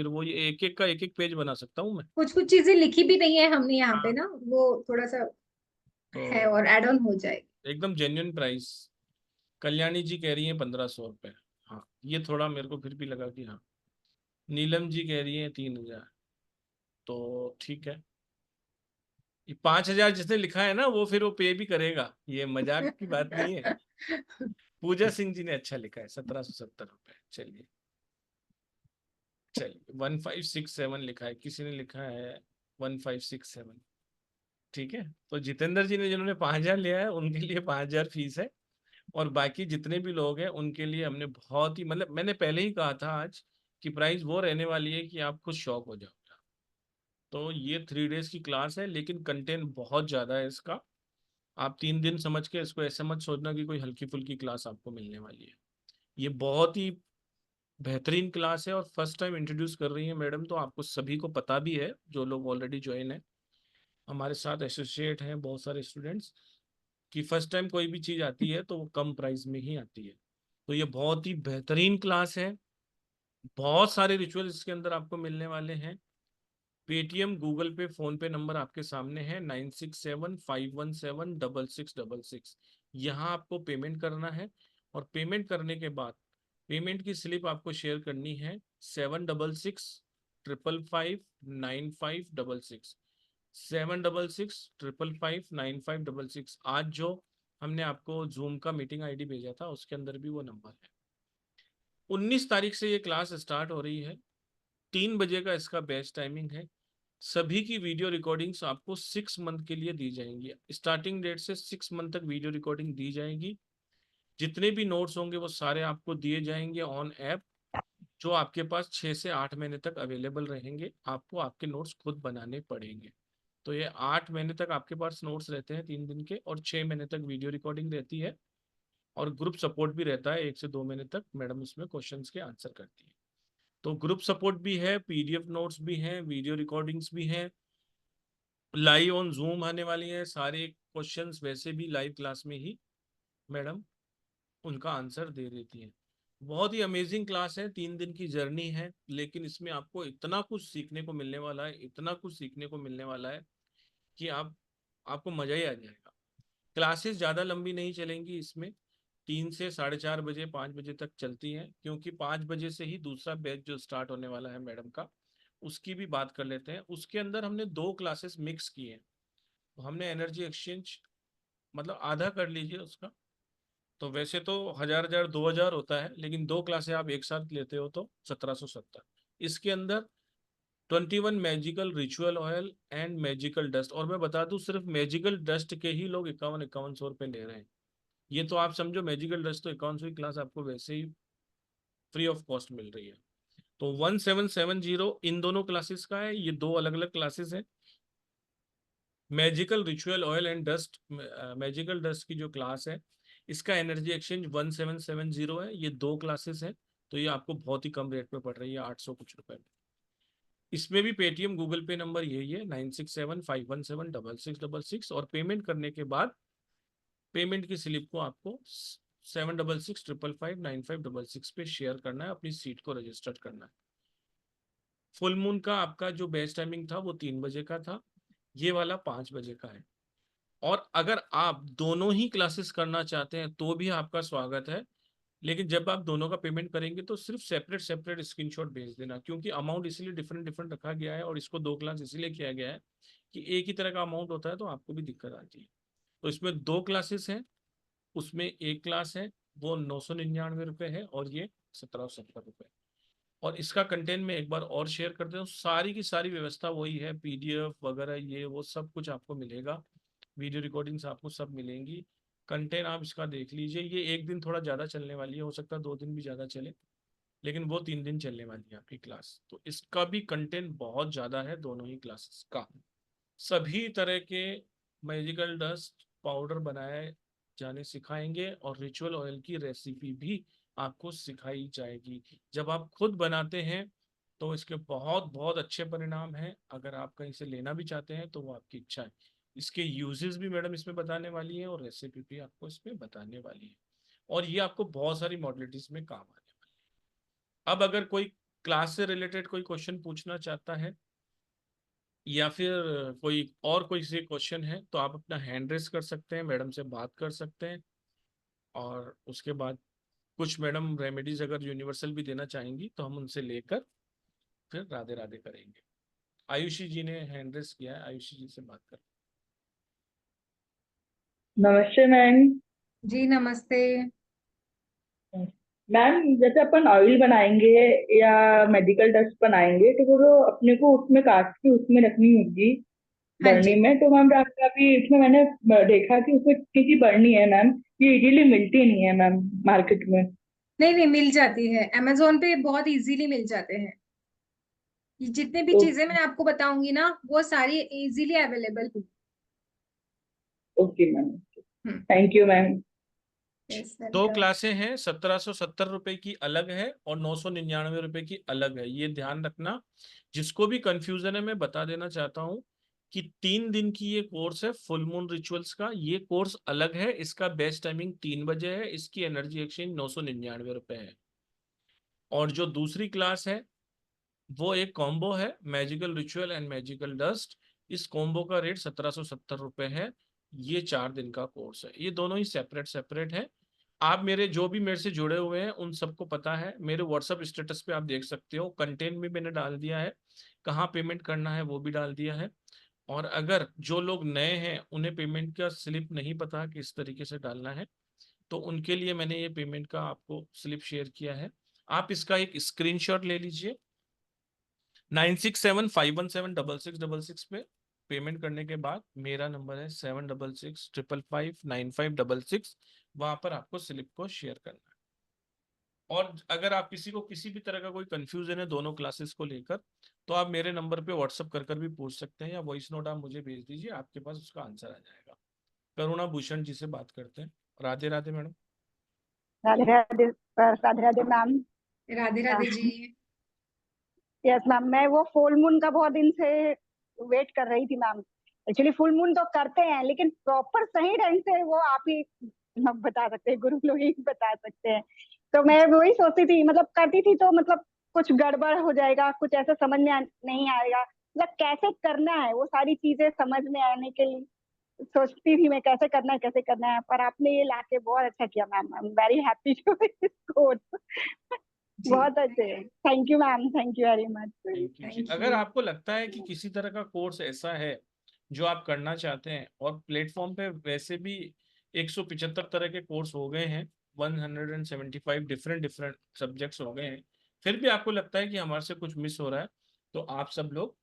S1: वो ये एक एक पेज बना सकता हूँ मैं।
S3: कुछ कुछ चीजें लिखी भी नहीं है हमने यहाँ पे
S1: हाँ।
S3: ना, वो थोड़ा सा है
S1: तो
S3: और एड ऑन हो जाएगी।
S1: एकदम जेन्युइन प्राइस। कल्याणी जी कह रही है 1500 रुपये। हाँ, ये थोड़ा मेरे को फिर भी लगा कि हाँ। नीलम जी कह रही है 3000। तो ठीक है। ये 5000 जिसने लिखा है ना वो फिर वो पे भी करेगा, ये मजाक की बात नहीं है। पूजा सिंह जी ने अच्छा लिखा है 1770 रुपये। चलिए चलिए 1567 लिखा है, किसी ने लिखा है 1567। ठीक है। तो जितेंद्र जी ने जिन्होंने 5000 लिया है उनके लिए 5000 फीस है। और बाकी जितने भी लोग हैं उनके लिए हमने बहुत ही मतलब मैंने पहले ही कहा था आज कि प्राइस वो रहने वाली है कि आप खुद शॉक हो जाओ। तो ये 3 डेज की क्लास है लेकिन कंटेंट बहुत ज्यादा है इसका। आप 3 दिन समझ के इसको ऐसे मत सोचना कि कोई हल्की फुल्की क्लास आपको मिलने वाली है। ये बहुत ही बेहतरीन क्लास है और फर्स्ट टाइम इंट्रोड्यूस कर रही है मैडम, तो आपको सभी को पता भी है जो लोग ऑलरेडी ज्वाइन है हमारे साथ एसोसिएट हैं बहुत सारे स्टूडेंट्स, कि फर्स्ट टाइम कोई भी चीज़ आती है तो वो कम प्राइस में ही आती है। तो ये बहुत ही बेहतरीन क्लास है। बहुत सारे रिचुअल इसके अंदर आपको मिलने वाले हैं। पेटीएम, गूगल पे, फोन पे नंबर आपके सामने है 9675176666। यहाँ आपको पेमेंट करना है। और पेमेंट करने के बाद पेमेंट की स्लिप आपको शेयर करनी है 7665559566। 7665559566। आज जो हमने आपको जूम का मीटिंग आईडी भेजा था उसके अंदर भी वो नंबर है। 19 तारीख से ये क्लास स्टार्ट हो रही है। 3 बजे का इसका बेस्ट टाइमिंग है। सभी की वीडियो रिकॉर्डिंग्स आपको 6 मंथ के लिए दी जाएंगी। स्टार्टिंग डेट से 6 मंथ तक वीडियो रिकॉर्डिंग दी जाएगी। जितने भी नोट्स होंगे वो सारे आपको दिए जाएंगे ऑन ऐप, जो आपके पास 6 से 8 महीने तक अवेलेबल रहेंगे। आपको आपके नोट्स खुद बनाने पड़ेंगे। तो ये 8 महीने तक आपके पास नोट्स रहते हैं 3 दिन के, और 6 महीने तक वीडियो रिकॉर्डिंग रहती है, और ग्रुप सपोर्ट भी रहता है 1 से 2 महीने तक। मैडम उसमें क्वेश्चंस के आंसर करती है। तो ग्रुप सपोर्ट भी है, पीडीएफ नोट्स भी हैं, वीडियो रिकॉर्डिंग्स भी हैं, लाइव ऑन जूम आने वाली है। सारे क्वेश्चंस वैसे भी लाइव क्लास में ही मैडम उनका आंसर दे देती हैं। बहुत ही अमेजिंग क्लास है, 3 दिन की जर्नी है, लेकिन इसमें आपको इतना कुछ सीखने को मिलने वाला है, इतना कुछ सीखने को मिलने वाला है कि आपको मजा ही आ जाएगा। क्लासेस ज़्यादा लंबी नहीं चलेंगी इसमें, 3 से 4:30 बजे 5 बजे तक चलती हैं, क्योंकि 5 बजे से ही दूसरा बैच जो स्टार्ट होने वाला है मैडम का, उसकी भी बात कर लेते हैं। उसके अंदर हमने 2 क्लासेस मिक्स की हैं। तो हमने एनर्जी एक्सचेंज मतलब आधा कर लीजिए उसका, तो वैसे तो 1000 2000 होता है, लेकिन 2 क्लासें आप एक साथ लेते हो तो 1770। इसके अंदर 21 magical ritual oil and magical dust, और मैं बता दूं सिर्फ मैजिकल डस्ट के ही लोग 51-5100 रुपये ले रहे हैं। ये तो आप समझो मैजिकल डस्ट तो 5100 की क्लास आपको वैसे ही फ्री ऑफ कॉस्ट मिल रही है। तो 1770 इन दोनों क्लासेस का है। ये 2 अलग अलग क्लासेस हैं। Magical ritual oil and dust, magical dust की जो क्लास है, इसका एनर्जी एक्सचेंज 1770 है। ये 2 क्लासेस हैं, तो ये आपको बहुत ही कम रेट पे पड़ रही है, 800 कुछ रुपए में। इसमें भी पेटीएम गूगल पे नंबर यही है, 9675176666, और पेमेंट करने के बाद पेमेंट की स्लिप को आपको 7665559566 पे शेयर करना है, अपनी सीट को रजिस्टर करना है। फुल मून का आपका जो बेस्ट टाइमिंग था वो 3 बजे का था, ये वाला 5 बजे का है। और अगर आप दोनों ही क्लासेस करना चाहते हैं तो भी आपका स्वागत है, लेकिन जब आप दोनों का पेमेंट करेंगे तो सिर्फ सेपरेट सेपरेट स्क्रीनशॉट भेज देना, क्योंकि अमाउंट इसलिए डिफरेंट डिफरेंट रखा गया है, और इसको 2 क्लास इसलिए किया गया है कि एक ही तरह का अमाउंट होता है तो आपको भी दिक्कत आती है। तो इसमें 2 क्लासेस हैं, उसमें एक क्लास है वो 999 रुपये है, और ये 1770 रुपये। और इसका कंटेंट में एक बार और शेयर करते हूँ। सारी की सारी व्यवस्था वही है, पीडीएफ वगैरह ये वो सब कुछ आपको मिलेगा, वीडियो रिकॉर्डिंग्स आपको सब मिलेंगी। कंटेंट आप इसका देख लीजिए। ये एक दिन थोड़ा ज़्यादा चलने वाली है, हो सकता है 2 दिन भी ज़्यादा चले, लेकिन वो 3 दिन चलने वाली है आपकी क्लास। तो इसका भी कंटेंट बहुत ज़्यादा है दोनों ही क्लासेस का। सभी तरह के मैजिकल डस्ट पाउडर बनाए जाने सिखाएंगे, और रिचुअल ऑयल की रेसिपी भी आपको सिखाई जाएगी। जब आप खुद बनाते हैं तो इसके बहुत बहुत अच्छे परिणाम हैं। अगर आप कहीं से लेना भी चाहते हैं तो वो आपकी इच्छा है। इसके यूजेस भी मैडम इसमें बताने वाली है, और रेसिपी भी आपको इसमें बताने वाली है, और ये आपको बहुत सारी मॉडलिटीज में काम आने वाली है। अब अगर कोई क्लास से रिलेटेड कोई क्वेश्चन पूछना चाहता है, या फिर कोई से क्वेश्चन है, तो आप अपना हैंड रेस कर सकते हैं, मैडम से बात कर सकते हैं। और उसके बाद कुछ मैडम रेमेडीज अगर यूनिवर्सल भी देना चाहेंगी तो हम उनसे लेकर फिर राधे राधे करेंगे। आयुषी जी ने हैंड रेस किया है, आयुषी जी से बात कर।
S2: नमस्ते मैम।
S3: जी नमस्ते।
S2: मैम जैसे अपन ऑयल बनाएंगे या मेडिकल डस्ट बनाएंगे तो वो अपने को उसमें काट के उसमें रखनी होगी
S3: हाँ
S2: बरनी
S3: जी।
S2: में। तो मैम आपका अभी इसमें मैंने देखा कि उसमें कितनी बरनी है मैम, ये इजीली मिलती नहीं है मैम मार्केट में।
S3: नहीं नहीं, मिल जाती है, अमेजोन पे बहुत इजीली मिल जाते हैं। ये जितने भी चीजें मैं आपको बताऊंगी ना वो सारी इजीली अवेलेबल है।
S2: Okay ma'am,
S3: hmm.
S2: Thank you ma'am.
S3: Yes
S1: 2
S3: welcome.
S1: क्लासें हैं, 1770 रुपए की अलग है और 999 रुपए की अलग है, ये ध्यान रखना। जिसको भी कंफ्यूजन है मैं बता देना चाहता हूँ कि 3 दिन की ये कोर्स है फुल मून रिचुअल्स का। ये कोर्स अलग है, इसका बेस्ट टाइमिंग 3 बजे है, इसकी एनर्जी एक्सचेंज 999 रुपये है। और जो दूसरी क्लास है वो एक कॉम्बो है, magical ritual and magical dust. इस कॉम्बो का रेट 1770 रुपये है। ये 4 दिन का कोर्स है, ये दोनों ही सेपरेट सेपरेट है। आप मेरे जो भी मेरे से जुड़े हुए हैं उन सबको पता है, मेरे व्हाट्सअप स्टेटस पे आप देख सकते हो, कंटेंट भी मैंने डाल दिया है, कहाँ पेमेंट करना है वो भी डाल दिया है। और अगर जो लोग नए हैं उन्हें पेमेंट का स्लिप नहीं पता किस तरीके से डालना है, तो उनके लिए मैंने ये पेमेंट का आपको स्लिप शेयर किया है। आप इसका एक स्क्रीनशॉट ले लीजिए, 9675176666 पे पेमेंट करने के बाद मेरा नंबर है 7665559566। वहां पर आपको स्लिप को शेयर करना है। और अगर आप किसी को किसी भी तरह का कोई कंफ्यूजन है दोनों क्लासेस को लेकर, तो आप मेरे नंबर पे व्हाट्सअप कर भी पूछ सकते हैं, या वॉइस नोट आप मुझे भेज दीजिए, आपके पास उसका आंसर आ जाएगा। करुणा भूषण जी से बात करते हैं। Radhe Radhe madam.
S5: Radhe Radhe sir, Radhe Radhe ma'am.
S3: Radhe Radhe ji.
S5: Yes ma'am, मैं वो फुल मून का बहुत दिन से वेट कर रही थी मैम। एक्चुअली फुल मून तो करते हैं, लेकिन प्रॉपर सही ढंग से वो आप ही हम बता सकते हैं, गुरु लोग ही बता सकते हैं। तो मैं वही सोचती थी, मतलब करती थी तो मतलब कुछ गड़बड़ हो जाएगा, कुछ ऐसा समझ में नहीं आएगा, मतलब कैसे करना है वो सारी चीजें समझ में आने के लिए सोचती थी मैं, कैसे करना है। पर आपने ये लाके बहुत अच्छा किया ma'am. I am very happy to this course.
S3: जी
S5: बहुत अच्छे। Thank you ma'am, thank you very much.
S1: Thank you ji.
S3: Thank
S1: अगर
S3: यू।
S1: आपको लगता है कि किसी तरह का कोर्स ऐसा है जो आप करना चाहते हैं, और प्लेटफॉर्म पे वैसे भी 175 तरह के कोर्स हो गए हैं, 175 डिफरेंट डिफरेंट सब्जेक्ट्स हो गए हैं, फिर भी आपको लगता है कि हमारे से कुछ मिस हो रहा है, तो आप सब लोग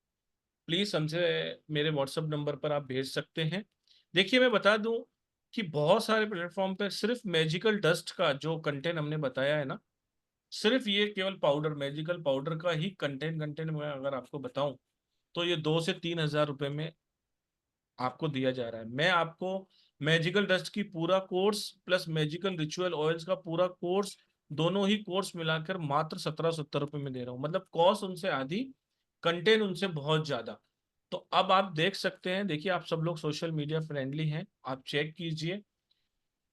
S1: प्लीज हमसे मेरे व्हाट्सएप नंबर पर आप भेज सकते हैं। देखिए, मैं बता दूं कि बहुत सारे प्लेटफॉर्म पे सिर्फ मैजिकल डस्ट का जो कंटेंट हमने बताया है ना, सिर्फ ये केवल पाउडर, मैजिकल पाउडर का ही कंटेंट मैं अगर आपको बताऊं, तो ये 2 से 3 हजार रुपए में आपको दिया जा रहा है। मैं आपको मैजिकल डस्ट की पूरा course plus magical ritual oils का पूरा कोर्स, दोनों ही कोर्स मिलाकर मात्र 1770 रुपए में दे रहा हूँ। मतलब कॉस्ट उनसे आधी, कंटेंट उनसे बहुत ज्यादा। तो अब आप देख सकते हैं, देखिए आप सब लोग सोशल मीडिया फ्रेंडली हैं, आप चेक कीजिए।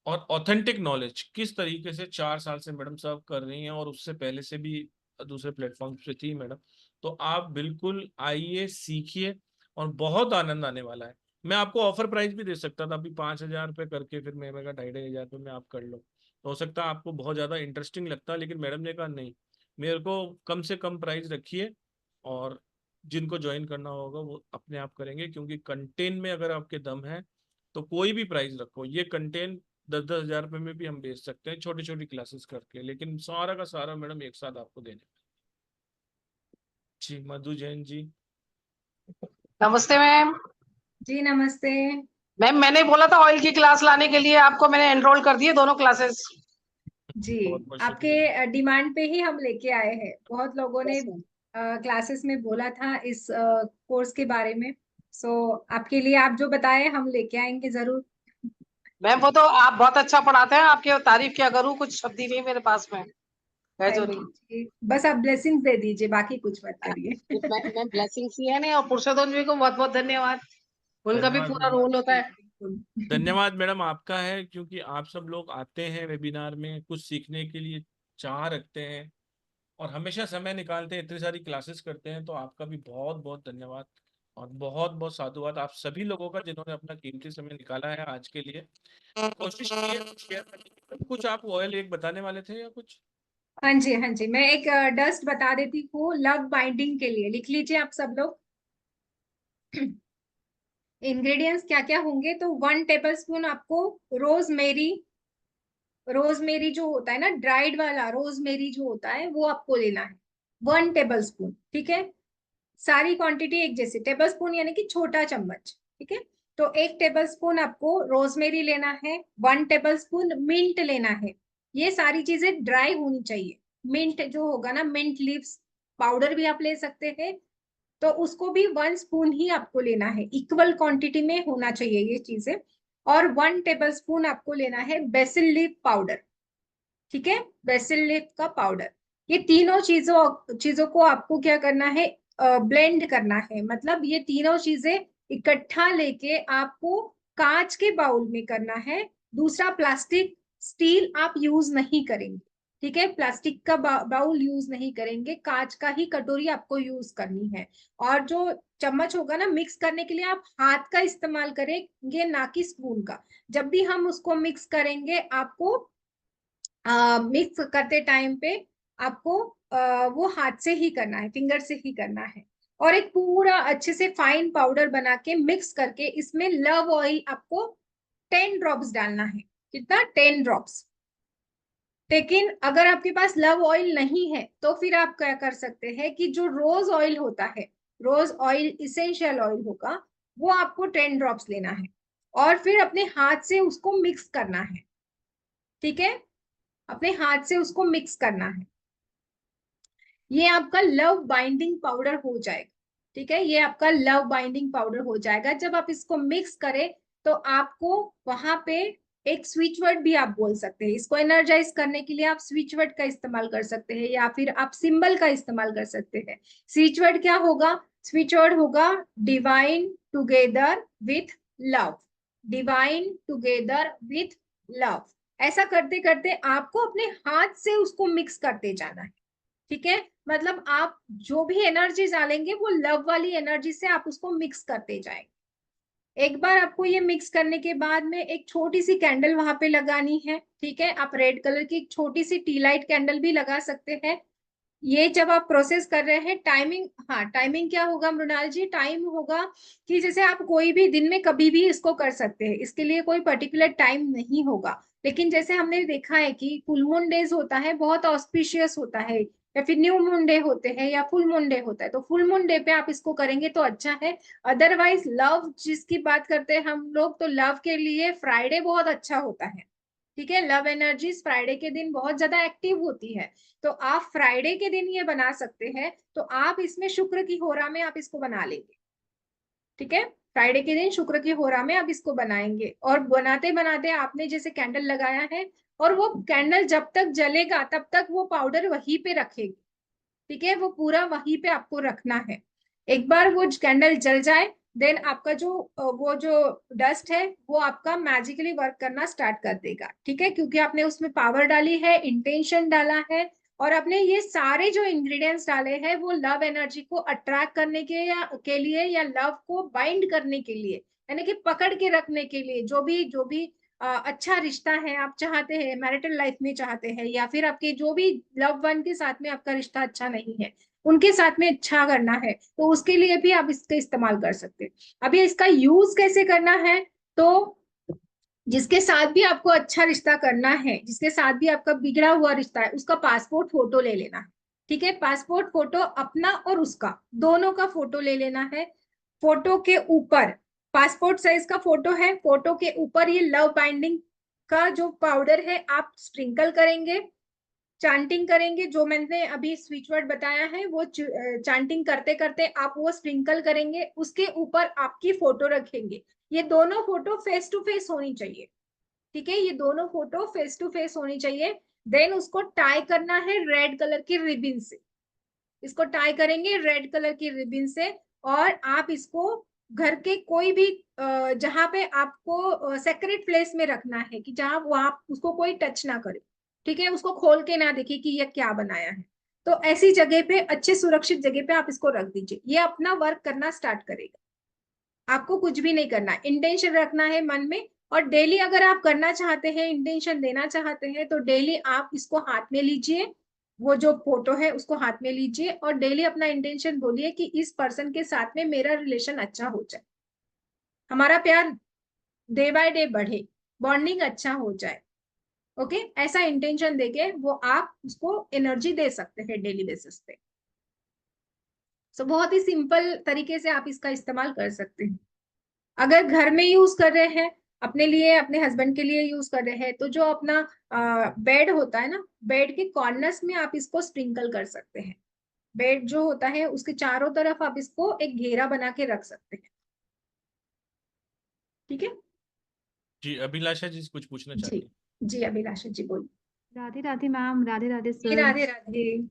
S1: और ऑथेंटिक नॉलेज किस तरीके से 4 साल से मैडम साहब कर रही हैं, और उससे पहले से भी दूसरे प्लेटफॉर्म पे थी मैडम। तो आप बिल्कुल आइए, सीखिए, और बहुत आनंद आने वाला है। मैं आपको ऑफर प्राइस भी दे सकता था अभी 5,000 रुपये करके, फिर मैं 2,500 में आप कर लो, तो हो सकता है आपको बहुत ज्यादा इंटरेस्टिंग लगता, लेकिन मैडम ने कहा नहीं, मेरे को कम से कम प्राइस रखिए, और जिनको ज्वाइन करना होगा वो अपने आप करेंगे, क्योंकि कंटेंट में अगर आपके दम है तो कोई भी प्राइस रखो, ये कंटेंट 10-10 हजार रुपए में भी हम बेच सकते हैं छोटी छोटी क्लासेस करके, लेकिन सारा का सारा मैडम एक साथ आपको देने। जी, मधु जैन जी।
S6: नमस्ते मैम।
S3: जी नमस्ते।
S6: मैम, मैंने बोला था ऑयल की क्लास लाने के लिए, आपको मैंने एनरोल कर दिए दोनों क्लासेस।
S3: जी,
S1: बहुत बहुत शुक्रिया।
S3: आपके डिमांड पे ही हम लेके आए हैं। बहुत लोगों ने क्लासेस में बोला था इस कोर्स के बारे में। सो आपके लिए आप जो बताए हम लेके आएंगे जरूर।
S6: मैम, वो तो आप बहुत अच्छा पढ़ाते हैं, आपकी तारीफ क्या करूँ, कुछ शब्द ही नहीं मेरे पास में है जो
S3: थैंक
S6: नहीं।
S3: यू जी, बस आप ब्लेसिंग्स दे दीजिए, बाकी कुछ मत करिए।
S6: मैं ब्लेसिंग्स ही है नहीं, और पुरुषोत्तम जी को बहुत बहुत धन्यवाद, उनका भी
S1: धन्यवाद
S6: पूरा
S1: मैडम।
S6: रोल होता है।
S1: धन्यवाद मैडम आपका है, क्योंकि आप सब लोग आते हैं वेबिनार में कुछ सीखने के लिए, चाह रखते हैं, और हमेशा समय निकालते हैं, इतनी सारी क्लासेस करते हैं, तो आपका भी बहुत बहुत धन्यवाद, और बहुत बहुत साधुवाद आप सभी लोगों का जिन्होंने अपना कीमती समय निकाला है आज के लिए। कोशिश कीजिए शेयर करने की। कुछ आप ऑयल एक बताने वाले थे या कुछ?
S3: हाँ जी, हाँ जी, मैं एक डस्ट बता देती हूँ लव बाइंडिंग के लिए। लिख लीजिए आप सब लोग। इंग्रेडिएंट्स क्या क्या होंगे, तो 1 टेबलस्पून आपको रोजमेरी, रोजमेरी जो होता है ना, ड्राइड वाला रोजमेरी जो होता है वो आपको लेना है, 1 टेबलस्पून। ठीक है, सारी क्वांटिटी एक जैसी, टेबलस्पून यानी कि छोटा चम्मच। ठीक है, तो 1 टेबलस्पून आपको रोजमेरी लेना है, 1 टेबलस्पून मिंट लेना है। ये सारी चीजें ड्राई होनी चाहिए। मिंट जो होगा ना, मिंट लीव्स पाउडर भी आप ले सकते हैं, तो उसको भी 1 स्पून ही आपको लेना है, इक्वल क्वांटिटी में होना चाहिए ये चीजें। और 1 टेबलस्पून आपको लेना है बेसिल लीफ पाउडर। ठीक है, बेसिल लीफ का पाउडर। ये तीनों चीजों को आपको क्या करना है, ब्लेंड करना है। मतलब ये तीनों चीजें इकट्ठा लेके आपको कांच के बाउल में करना है। दूसरा, प्लास्टिक स्टील आप यूज नहीं करेंगे। ठीक है, प्लास्टिक का बाउल यूज नहीं करेंगे, कांच का ही कटोरी आपको यूज करनी है। और जो चम्मच होगा ना मिक्स करने के लिए, आप हाथ का इस्तेमाल करेंगे, ना कि स्पून का। जब भी हम उसको मिक्स करेंगे, आपको मिक्स करते टाइम पे आपको वो हाथ से ही करना है, फिंगर से ही करना है। और एक पूरा अच्छे से फाइन पाउडर बना के मिक्स करके इसमें लव ऑयल आपको 10 ड्रॉप्स डालना है। कितना? 10 ड्रॉप्स। लेकिन अगर आपके पास लव ऑयल नहीं है तो फिर आप क्या कर सकते हैं कि जो रोज ऑयल होता है, रोज ऑयल इसेंशियल ऑयल होगा, वो आपको 10 ड्रॉप्स लेना है और फिर अपने हाथ से उसको मिक्स करना है। ठीक है, अपने हाथ से उसको मिक्स करना है। ये आपका लव बाइंडिंग पाउडर हो जाएगा। ठीक है, ये आपका लव बाइंडिंग पाउडर हो जाएगा। जब आप इसको मिक्स करें तो आपको वहां पे एक स्विच वर्ड भी आप बोल सकते हैं। इसको एनर्जाइज करने के लिए आप स्विच वर्ड का इस्तेमाल कर सकते हैं या फिर आप सिंबल का इस्तेमाल कर सकते हैं। स्विच वर्ड क्या होगा? स्विच वर्ड होगा divine together with love, divine together with love. ऐसा करते करते आपको अपने हाथ से उसको मिक्स करते जाना है। ठीक है, मतलब आप जो भी एनर्जी डालेंगे वो लव वाली एनर्जी से आप उसको मिक्स करते जाएंगे। एक बार आपको ये मिक्स करने के बाद में एक छोटी सी कैंडल वहां पे लगानी है। ठीक है, आप रेड कलर की एक छोटी सी टी लाइट कैंडल भी लगा सकते हैं। ये जब आप प्रोसेस कर रहे हैं, टाइमिंग, हाँ टाइमिंग क्या होगा मृणाल जी? टाइम होगा कि जैसे आप कोई भी दिन में कभी भी इसको कर सकते हैं, इसके लिए कोई पर्टिकुलर टाइम नहीं होगा। लेकिन जैसे हमने देखा है कि फुल मून डेज होता है, बहुत ऑस्पिशियस होता है, या फिर न्यू मून डे होते हैं या फुल मून डे होता है, तो फुल मून डे पे आप इसको करेंगे तो अच्छा है। अदरवाइज लव जिसकी बात करते हैं हम लोग, तो लव के लिए फ्राइडे बहुत अच्छा होता है। ठीक है, लव एनर्जीज फ्राइडे के दिन बहुत ज्यादा एक्टिव होती है, तो आप फ्राइडे के दिन ये बना सकते हैं। तो आप इसमें शुक्र की होरा में आप इसको बना लेंगे। ठीक है, फ्राइडे के दिन शुक्र की होरा में आप इसको बनाएंगे और बनाते बनाते आपने जैसे कैंडल लगाया है, और वो कैंडल जब तक जलेगा तब तक वो पाउडर वहीं पे रखेगी। ठीक है, वो पूरा वहीं पे आपको रखना है। एक बार वो कैंडल जल जाए, देन आपका जो वो जो डस्ट है वो आपका मैजिकली वर्क करना स्टार्ट कर देगा। ठीक है, क्योंकि आपने उसमें पावर डाली है, इंटेंशन डाला है, और आपने ये सारे जो इंग्रेडिएंट्स डाले हैं वो लव एनर्जी को अट्रैक्ट करने के लिए या लव को बाइंड करने के लिए, यानी कि पकड़ के रखने के लिए। जो भी अच्छा रिश्ता है आप चाहते हैं, मैरिटल लाइफ में चाहते हैं, या फिर आपके जो भी लव वन के साथ में आपका रिश्ता अच्छा नहीं है, उनके साथ में अच्छा करना है, तो उसके लिए भी आप इसका इस्तेमाल कर सकते हैं। अभी इसका यूज कैसे करना है? तो जिसके साथ भी आपको अच्छा रिश्ता करना है, जिसके साथ भी आपका बिगड़ा हुआ रिश्ता है, उसका पासपोर्ट फोटो ले लेना है। ठीक है, पासपोर्ट फोटो अपना और उसका दोनों का फोटो ले लेना है। फोटो के ऊपर पासपोर्ट साइज का फोटो है, फोटो के ऊपर ये लव बाइंडिंग का जो पाउडर है आप स्प्रिंकल करेंगे, चांटिंग करेंगे। जो मैंने अभी स्विच वर्ड बताया है वो चांटिंग करते करते आप वो स्प्रिंकल करेंगे, उसके ऊपर आपकी फोटो रखेंगे। ये दोनों फोटो फेस टू फेस होनी चाहिए। ठीक है, ये दोनों फोटो फेस टू फेस होनी चाहिए। देन उसको टाई करना है रेड कलर की रिबिन से, इसको टाई करेंगे रेड कलर की रिबिन से। और आप इसको घर के कोई भी जहां पे आपको सेक्रेट प्लेस में रखना है, कि जहां वहां उसको कोई टच ना करे। ठीक है, उसको खोल के ना देखे कि ये क्या बनाया है। तो ऐसी जगह पे, अच्छे सुरक्षित जगह पे आप इसको रख दीजिए। ये अपना वर्क करना स्टार्ट करेगा। आपको कुछ भी नहीं करना, इंटेंशन रखना है मन में। और डेली अगर आप करना चाहते हैं, इंटेंशन देना चाहते हैं, तो डेली आप इसको हाथ में लीजिए, वो जो फोटो है उसको हाथ में लीजिए और डेली अपना इंटेंशन बोलिए कि इस पर्सन के साथ में मेरा रिलेशन अच्छा हो जाए, हमारा प्यार डे बाय डे बढ़े, बॉन्डिंग अच्छा हो जाए। ओके, ऐसा इंटेंशन देके वो आप उसको एनर्जी दे सकते हैं डेली बेसिस पे। सो बहुत ही सिंपल तरीके से आप इसका इस्तेमाल कर सकते हैं। अगर घर में यूज कर रहे हैं, अपने लिए, अपने हस्बैंड के लिए यूज कर रहे हैं, तो जो अपना बेड होता है ना, बेड के कॉर्नर्स में आप इसको स्प्रिंकल कर सकते हैं। बेड जो होता है उसके चारों तरफ आप इसको एक घेरा बना के रख सकते हैं। ठीक है
S1: जी, अभिलाषा जी कुछ पूछना
S3: जी।
S1: चाहती हैं।
S3: जी अभिलाषा जी बोलिए।
S7: राधे राधे मैम, राधे राधे
S3: जी
S7: सर।
S3: राधे राधे।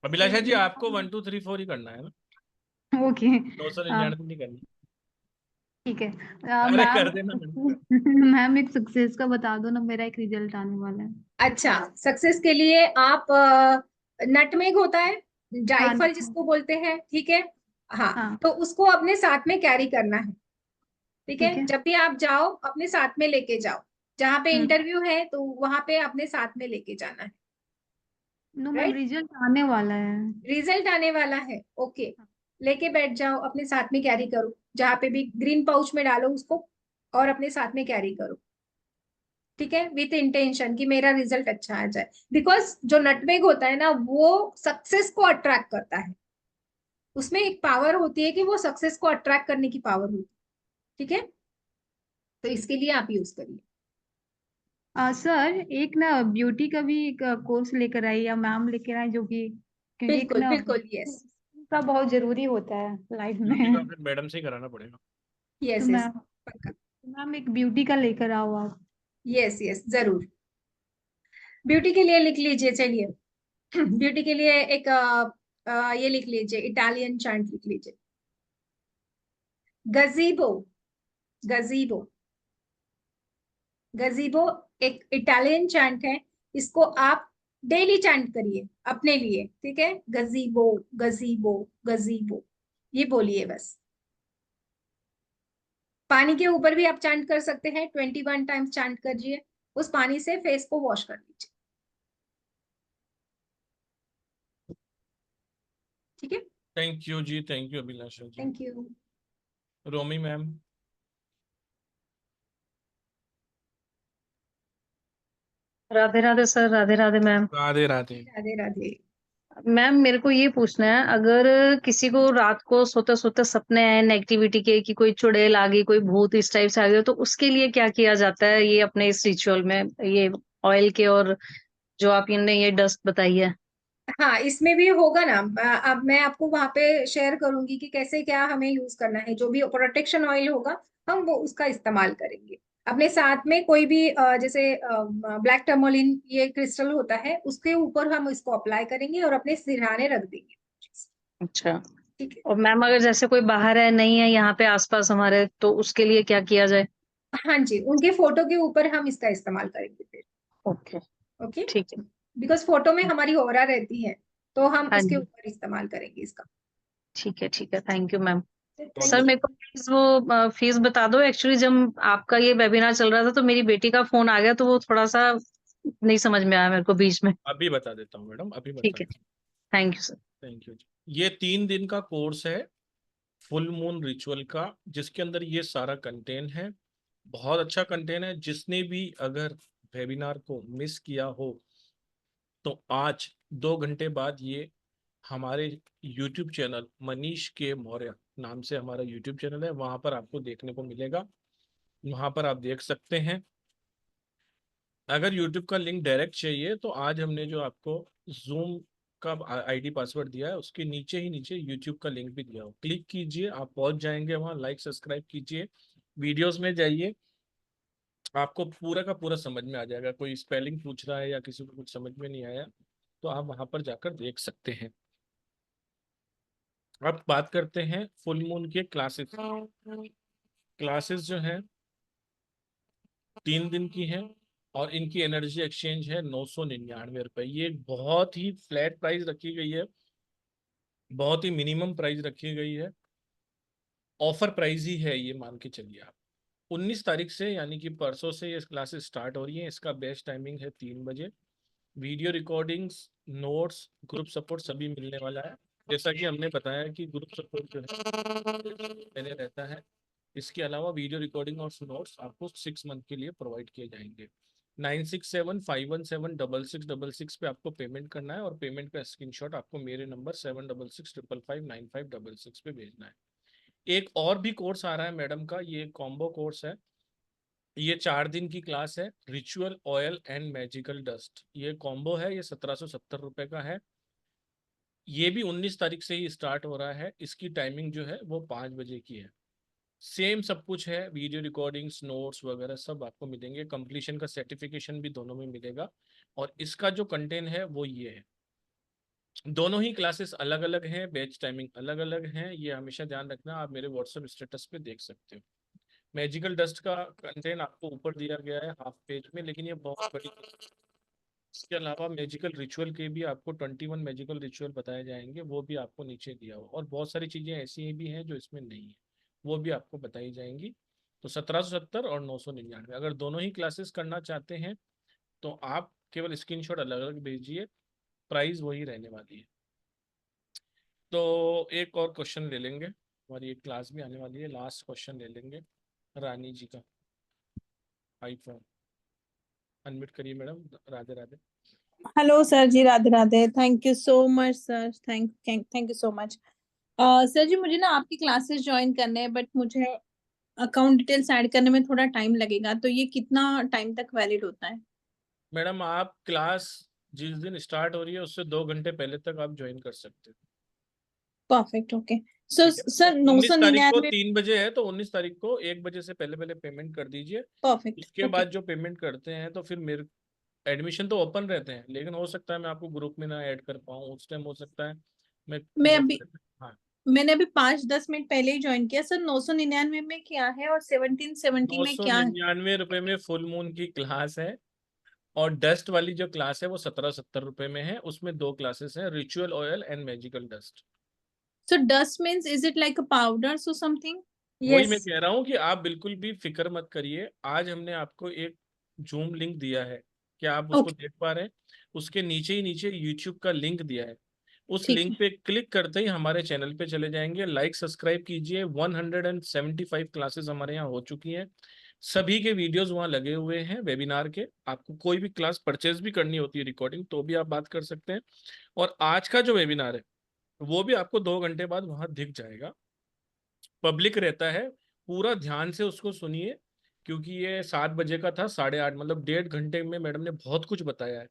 S1: अभिलाषा जी आपको 1 2 3 4 ही करना है ना,
S7: ओके,
S1: सोशल इंडिया नहीं करनी।
S7: ठीक है।
S1: अरे
S7: मैम
S1: कर देना मैडम।
S7: मैम एक सक्सेस का बता दो ना, मेरा एक रिजल्ट आने वाला है।
S3: अच्छा, सक्सेस के लिए आप नटमेग होता है,
S7: हाँ
S3: जायफल जिसको बोलते हैं, ठीक है, हाँ,
S7: हाँ
S3: तो उसको अपने साथ में कैरी करना है। ठीक
S7: ठीक
S3: है,
S7: है।
S3: जब भी आप जाओ अपने साथ में लेके जाओ। जहां पे
S7: हम्म।
S3: इंटरव्यू है तो वहां पे अपने साथ में लेके जाना है।
S7: नो मैम,
S3: राइट,
S7: रिजल्ट आने वाला है।
S3: रिजल्ट आने वाला है, ओके। लेके बैठ जाओ, अपने साथ में कैरी करो, जहां पे भी ग्रीन पाउच में डालो उसको और अपने साथ में कैरी करो। ठीक ठीक है, विथ इंटेंशन कि मेरा रिजल्ट अच्छा आ जाए, बिकॉज जो नटमेग होता है ना वो सक्सेस को अट्रैक्ट करता है, उसमें एक पावर होती है कि वो सक्सेस को अट्रैक्ट करने की पावर होती है, ठीक है, तो इसके लिए आप यूज करिए।
S7: सर एक ना ब्यूटी का भी एक कोर्स लेकर आई या मैम लेकर आए जो कि, क्योंकि एक
S3: बिल्कुल
S7: ना
S3: बिल्कुल, यस
S7: का बहुत जरूरी होता है लाइफ
S1: ब्यूटी का
S7: में।
S1: फिर मैडम से ही कराना पड़ेगा।
S7: तो
S3: यस यस,
S7: मैम
S3: पक्का,
S7: मैम एक ब्यूटी का लेकर आओ आप।
S3: यस यस जरूर। ब्यूटी के लिए लिख लीजिए, चलिए ब्यूटी के लिए एक ये लिख लीजिए, इटालियन चांट लिख लीजिए, गजीबो, गजीबो, गजीबो एक इटालियन चैंट है, इसको आप डेली चैंट करिए अपने लिए, ठीक है, गजीबो गजीबो गजीबो, ये बोलिए बस। पानी के ऊपर भी आप चैंट कर सकते हैं, 21 टाइम्स चैंट करिए, उस पानी से फेस को वॉश कर लीजिए, ठीक है।
S1: Thank you ji, thank you Abhilasha ji.
S3: Thank you.
S1: Romi ma'am.
S6: Radhe Radhe sir, Radhe Radhe ma'am.
S1: Radhe Radhe.
S3: Radhe Radhe.
S6: Ma'am मेरे को ये पूछना है, अगर किसी को रात को सोते सोते सपने आए नेगेटिविटी के कि कोई चुड़ैल आ गई, कोई भूत इस टाइप से आ गया, तो उसके लिए क्या किया जाता है ये अपने इस रिचुअल में, ये ऑयल के और जो आप इनने ये डस्ट बताई है?
S3: हाँ, इसमें भी होगा ना, अब मैं आपको वहां पे शेयर करूंगी कि कैसे क्या हमें यूज करना है, जो भी प्रोटेक्शन ऑयल होगा हम वो उसका इस्तेमाल करेंगे। अपने साथ में कोई भी जैसे ब्लैक टर्मोलिन ये क्रिस्टल होता है, उसके ऊपर हम इसको अप्लाई करेंगे और अपने सिरहाने रख देंगे,
S6: अच्छा।
S3: ठीक है।
S6: और मैम अगर जैसे कोई बाहर है, नहीं है यहाँ पे आसपास हमारे, तो उसके लिए क्या किया जाए?
S3: हाँ जी, उनके फोटो के ऊपर हम इसका इस्तेमाल करेंगे फिर।
S6: ओके।
S3: ओके,
S6: ठीक है।
S3: बिकॉज फोटो में हमारी ऑरा रहती है, तो हम
S6: हाँ
S3: उसके
S6: जी।
S3: ऊपर इस्तेमाल करेंगे इसका।
S6: ठीक है, ठीक है, thank you ma'am.
S3: Thank
S6: sir
S3: you.
S6: मेरे को प्लीज वो फीस बता दो। एक्चुअली जब आपका ये वेबिनार चल रहा था तो मेरी बेटी का फोन आ गया, तो वो थोड़ा सा नहीं समझ में आया मेरे को बीच में।
S1: अभी बता देता हूँ मैडम, अभी बता
S6: ठीक है,
S1: देता
S6: थैंक यू सर।
S1: हूँ। थैंक यू जी। ये 3 दिन का कोर्स है फुल मून रिचुअल का, जिसके अंदर ये सारा कंटेंट है। बहुत अच्छा कंटेंट है। जिसने भी अगर वेबिनार को मिस किया हो तो आज 2 घंटे बाद ये हमारे YouTube चैनल मनीष के मौर्य नाम से हमारा YouTube चैनल है, वहां पर आपको देखने को मिलेगा, वहां पर आप देख सकते हैं। अगर YouTube का लिंक डायरेक्ट चाहिए तो आज हमने जो आपको Zoom का आईडी पासवर्ड दिया है उसके नीचे ही नीचे YouTube का लिंक भी दिया हो, क्लिक कीजिए, आप पहुंच जाएंगे वहां। लाइक सब्सक्राइब कीजिए, वीडियोस में जाइए, आपको पूरा का पूरा समझ में आ जाएगा। कोई स्पेलिंग पूछ रहा है या किसी को कुछ समझ में नहीं आया तो आप वहां पर जाकर देख सकते हैं। अब बात करते हैं फुल मून के क्लासेस। क्लासेस जो है 3 दिन की है और इनकी एनर्जी एक्सचेंज है 999 रुपए। ये एक बहुत ही फ्लैट प्राइस रखी गई है, बहुत ही मिनिमम प्राइस रखी गई है, ऑफर प्राइस ही है ये, मान के चलिए आप। 19 तारीख से यानी कि परसों से ये क्लासेस स्टार्ट हो रही हैं। इसका बेस्ट टाइमिंग है 3 बजे। Video recordings, notes, group support सभी मिलने वाला है। जैसा कि हमने बताया कि ग्रुप सपोर्ट जो है पहले रहता है, इसके अलावा वीडियो रिकॉर्डिंग और नोट्स आपको 6 मंथ के लिए प्रोवाइड किए जाएंगे। 9675176666 पे आपको पेमेंट करना है और पेमेंट का स्क्रीनशॉट आपको मेरे नंबर 7665559566 पे भेजना है। एक और भी कोर्स आ रहा है मैडम का, ये कॉम्बो कोर्स है। ये 4 दिन की क्लास है, ritual oil and magical dust. ये कॉम्बो है, ये 1770 रुपए का है। ये भी 19 तारीख से ही स्टार्ट हो रहा है। इसकी टाइमिंग जो है वो 5 बजे की है। सेम सब कुछ है, वीडियो रिकॉर्डिंग्स, नोट्स वगैरह सब आपको मिलेंगे। कंप्लीशन का सर्टिफिकेशन भी दोनों में मिलेगा। और इसका जो कंटेंट है वो ये है। दोनों ही क्लासेस अलग अलग हैं, बैच टाइमिंग अलग अलग हैं, ये हमेशा ध्यान रखना। आप मेरे व्हाट्सएप स्टेटस पे देख सकते हो। मैजिकल डस्ट का कंटेंट आपको ऊपर दिया गया है हाफ पेज में, लेकिन ये बहुत बड़ी। इसके अलावा मैजिकल रिचुअल के भी आपको 21 मैजिकल रिचुअल बताए जाएंगे, वो भी आपको नीचे दिया हो। और बहुत सारी चीज़ें ऐसी भी हैं जो इसमें नहीं है, वो भी आपको बताई जाएंगी। तो 1770 और 999, अगर दोनों ही क्लासेस करना चाहते हैं तो आप केवल स्क्रीनशॉट अलग अलग भेजिए, प्राइस वही रहने वाली है। तो एक और क्वेश्चन ले लेंगे, हमारी एक क्लास भी आने वाली है, लास्ट क्वेश्चन ले लेंगे रानी जी का। आईफोन अनम्यूट करिए madam. Radhe Radhe.
S8: Hello sir जी, Radhe Radhe. Thank you so much sir, thank you so much. Sir जी, मुझे ना आपकी क्लासेस ज्वाइन करने हैं, बट मुझे अकाउंट डिटेल्स ऐड करने में थोड़ा टाइम लगेगा, तो ये कितना टाइम तक वैलिड होता है?
S1: मैडम आप क्लास जिस दिन स्टार्ट हो रही है उससे 2 घंटे पहले तक आप ज्वाइन कर सकते हो।
S8: Perfect, okay. सो
S1: ठीक है, तो
S8: सर
S1: 19 तारीख को
S8: 999।
S1: 3 बजे है, तो 19 तारीख को 1 बजे से पहले पहले पेमेंट कर दीजिए।
S8: परफेक्ट,
S1: उसके
S8: ओके।
S1: बाद जो पेमेंट करते हैं तो फिर मेरे एडमिशन तो ओपन रहते हैं, लेकिन हो सकता है मैं आपको ग्रुप में ना ऐड कर पाऊँ उस टाइम, हो सकता है मैं
S8: मैं
S1: बहुत।
S8: अभी
S1: हाँ,
S8: मैंने अभी 5-10 मिनट पहले ही ज्वाइन किया सर। 999 में क्या है और 1770
S1: नौ
S8: में
S1: सौ
S8: क्या है?
S1: निन्यानवे रुपये में फुल मून की क्लास है, और डस्ट वाली जो क्लास है वो 1770 रुपये में है। उसमें 2 क्लासेस हैं, ritual oil and magical dust.
S8: So dust means is it like a powder so something?
S1: वही मैं
S3: Yes.
S1: कह रहा हूँ कि आप बिल्कुल भी फिक्र मत करिए। आज हमने आपको एक जूम लिंक दिया है, क्या आप उसको
S8: ओके,
S1: देख पा रहे हैं? उसके नीचे ही नीचे यूट्यूब का लिंक दिया है। उस
S8: ठीक
S1: लिंक
S8: है।
S1: पे क्लिक करते ही हमारे चैनल पे चले जाएंगे। लाइक सब्सक्राइब कीजिए। 175 क्लासेस हमारे यहाँ हो चुकी हैं। सभी के वीडियोस वहाँ लगे हुए हैं वेबिनार के। आपको कोई भी क्लास परचेज भी करनी होती है रिकॉर्डिंग, तो भी आप बात कर सकते हैं। और आज का जो वेबिनार है वो भी आपको 2 घंटे बाद वहाँ दिख जाएगा। पब्लिक रहता है, पूरा ध्यान से उसको सुनिए, क्योंकि ये 7 बजे का था, 8:30, मतलब 1.5 घंटे में मैडम ने बहुत कुछ बताया है।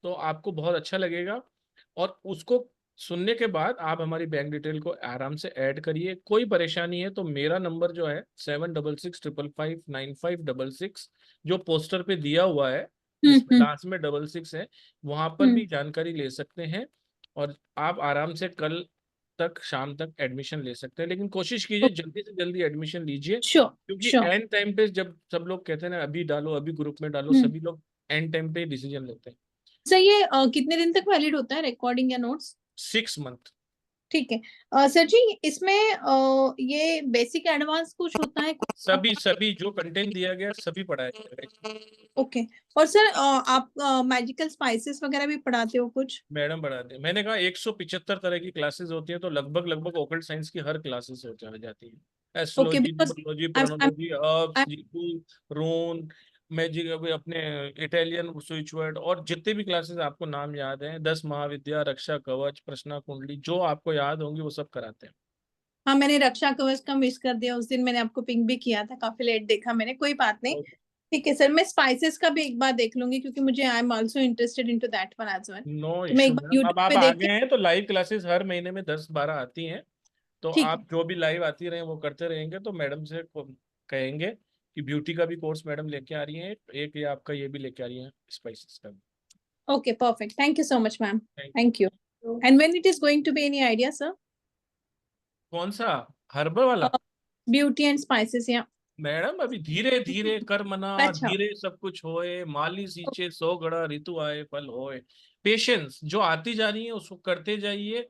S1: तो आपको बहुत अच्छा लगेगा। और उसको सुनने के बाद आप हमारी बैंक डिटेल को आराम से ऐड करिए। कोई परेशानी है तो मेरा नंबर जो है 7665559566, जो पोस्टर पे दिया हुआ है जिसमें
S8: हम्म।
S1: लास्ट में 66 है, वहां पर
S8: हम्म।
S1: भी जानकारी ले सकते हैं। और आप आराम से कल तक शाम तक एडमिशन ले सकते हैं, लेकिन कोशिश कीजिए जल्दी से जल्दी एडमिशन लीजिए,
S8: श्योर,
S1: क्योंकि
S8: श्योर।
S1: एंड टाइम पे जब सब लोग कहते हैं ना अभी डालो अभी ग्रुप में डालो,
S8: हम्म।
S1: सभी लोग एंड टाइम पे डिसीजन लेते हैं।
S8: सर ये कितने दिन तक वैलिड होता है, रिकॉर्डिंग या नोट्स?
S1: 6 मंथ।
S8: ठीक है। सर जी, इसमें ये बेसिक एडवांस कुछ होता है कुछ
S1: सभी सभी जो कंटेंट दिया गया सभी पढ़ाया जाएगा।
S8: ओके। और सर आप मैजिकल स्पाइसेस वगैरह भी पढ़ाते हो कुछ?
S1: मैडम बढ़ाते हैं, मैंने कहा 175 तरह की क्लासेस होती है, तो लगभग लगभग ओकल्ट साइंस की हर क्लासेस हो जाती है।
S8: ओके,
S1: एस्ट्रोलॉजी,
S8: बिकॉज
S1: न्यूमरोलॉजी,
S8: आई
S1: प्रोनोलॉजी, हर्ब्स, जीतू, रून, मैजिक, अभी अपने इटालियन स्विच वर्ड, और जितने भी क्लासेस आपको नाम याद हैं, 10 महाविद्या, रक्षा कवच, प्रश्ना कुंडली, जो आपको याद होंगी वो सब कराते हैं।
S8: हाँ, मैंने रक्षा कवच का मिस कर दिया उस दिन, मैंने आपको पिंक भी किया था, काफी लेट देखा मैंने, कोई बात नहीं। ठीक है सर, मैं स्पाइसेस का भी एक बार देख लूंगी, क्योंकि मुझे I am also interested into that one as well.
S1: No
S8: तो मैं
S1: इश्यू
S8: एक बार
S1: मैम, अब
S8: यूट्यूब
S1: आप
S8: पे
S1: आ
S8: देख
S1: गए
S8: के।
S1: हैं तो लाइव क्लासेस हर महीने में 10-12 आती हैं। तो
S8: ठीक है।
S1: आप जो भी लाइव आती रहे वो करते रहेंगे, तो मैडम से कहेंगे कि ब्यूटी का भी कोर्स मैडम लेके आ रही हैं, एक ये आपका ये भी लेके आ रही हैं स्पाइसेस का भी।
S8: Okay, perfect. Thank you so much ma'am.
S1: Thank you.
S8: Thank you. And when it is going to be, any idea sir?
S1: कौन सा? हर्बल वाला?
S8: ब्यूटी एंड स्पाइसेस, या?
S1: मैडम अभी धीरे धीरे कर मना,
S8: अच्छा।
S1: धीरे सब कुछ होए, माली सींचे 100 घड़ा, ऋतु आए फल होए। पेशेंस जो आती जा रही है उसको करते जाइए,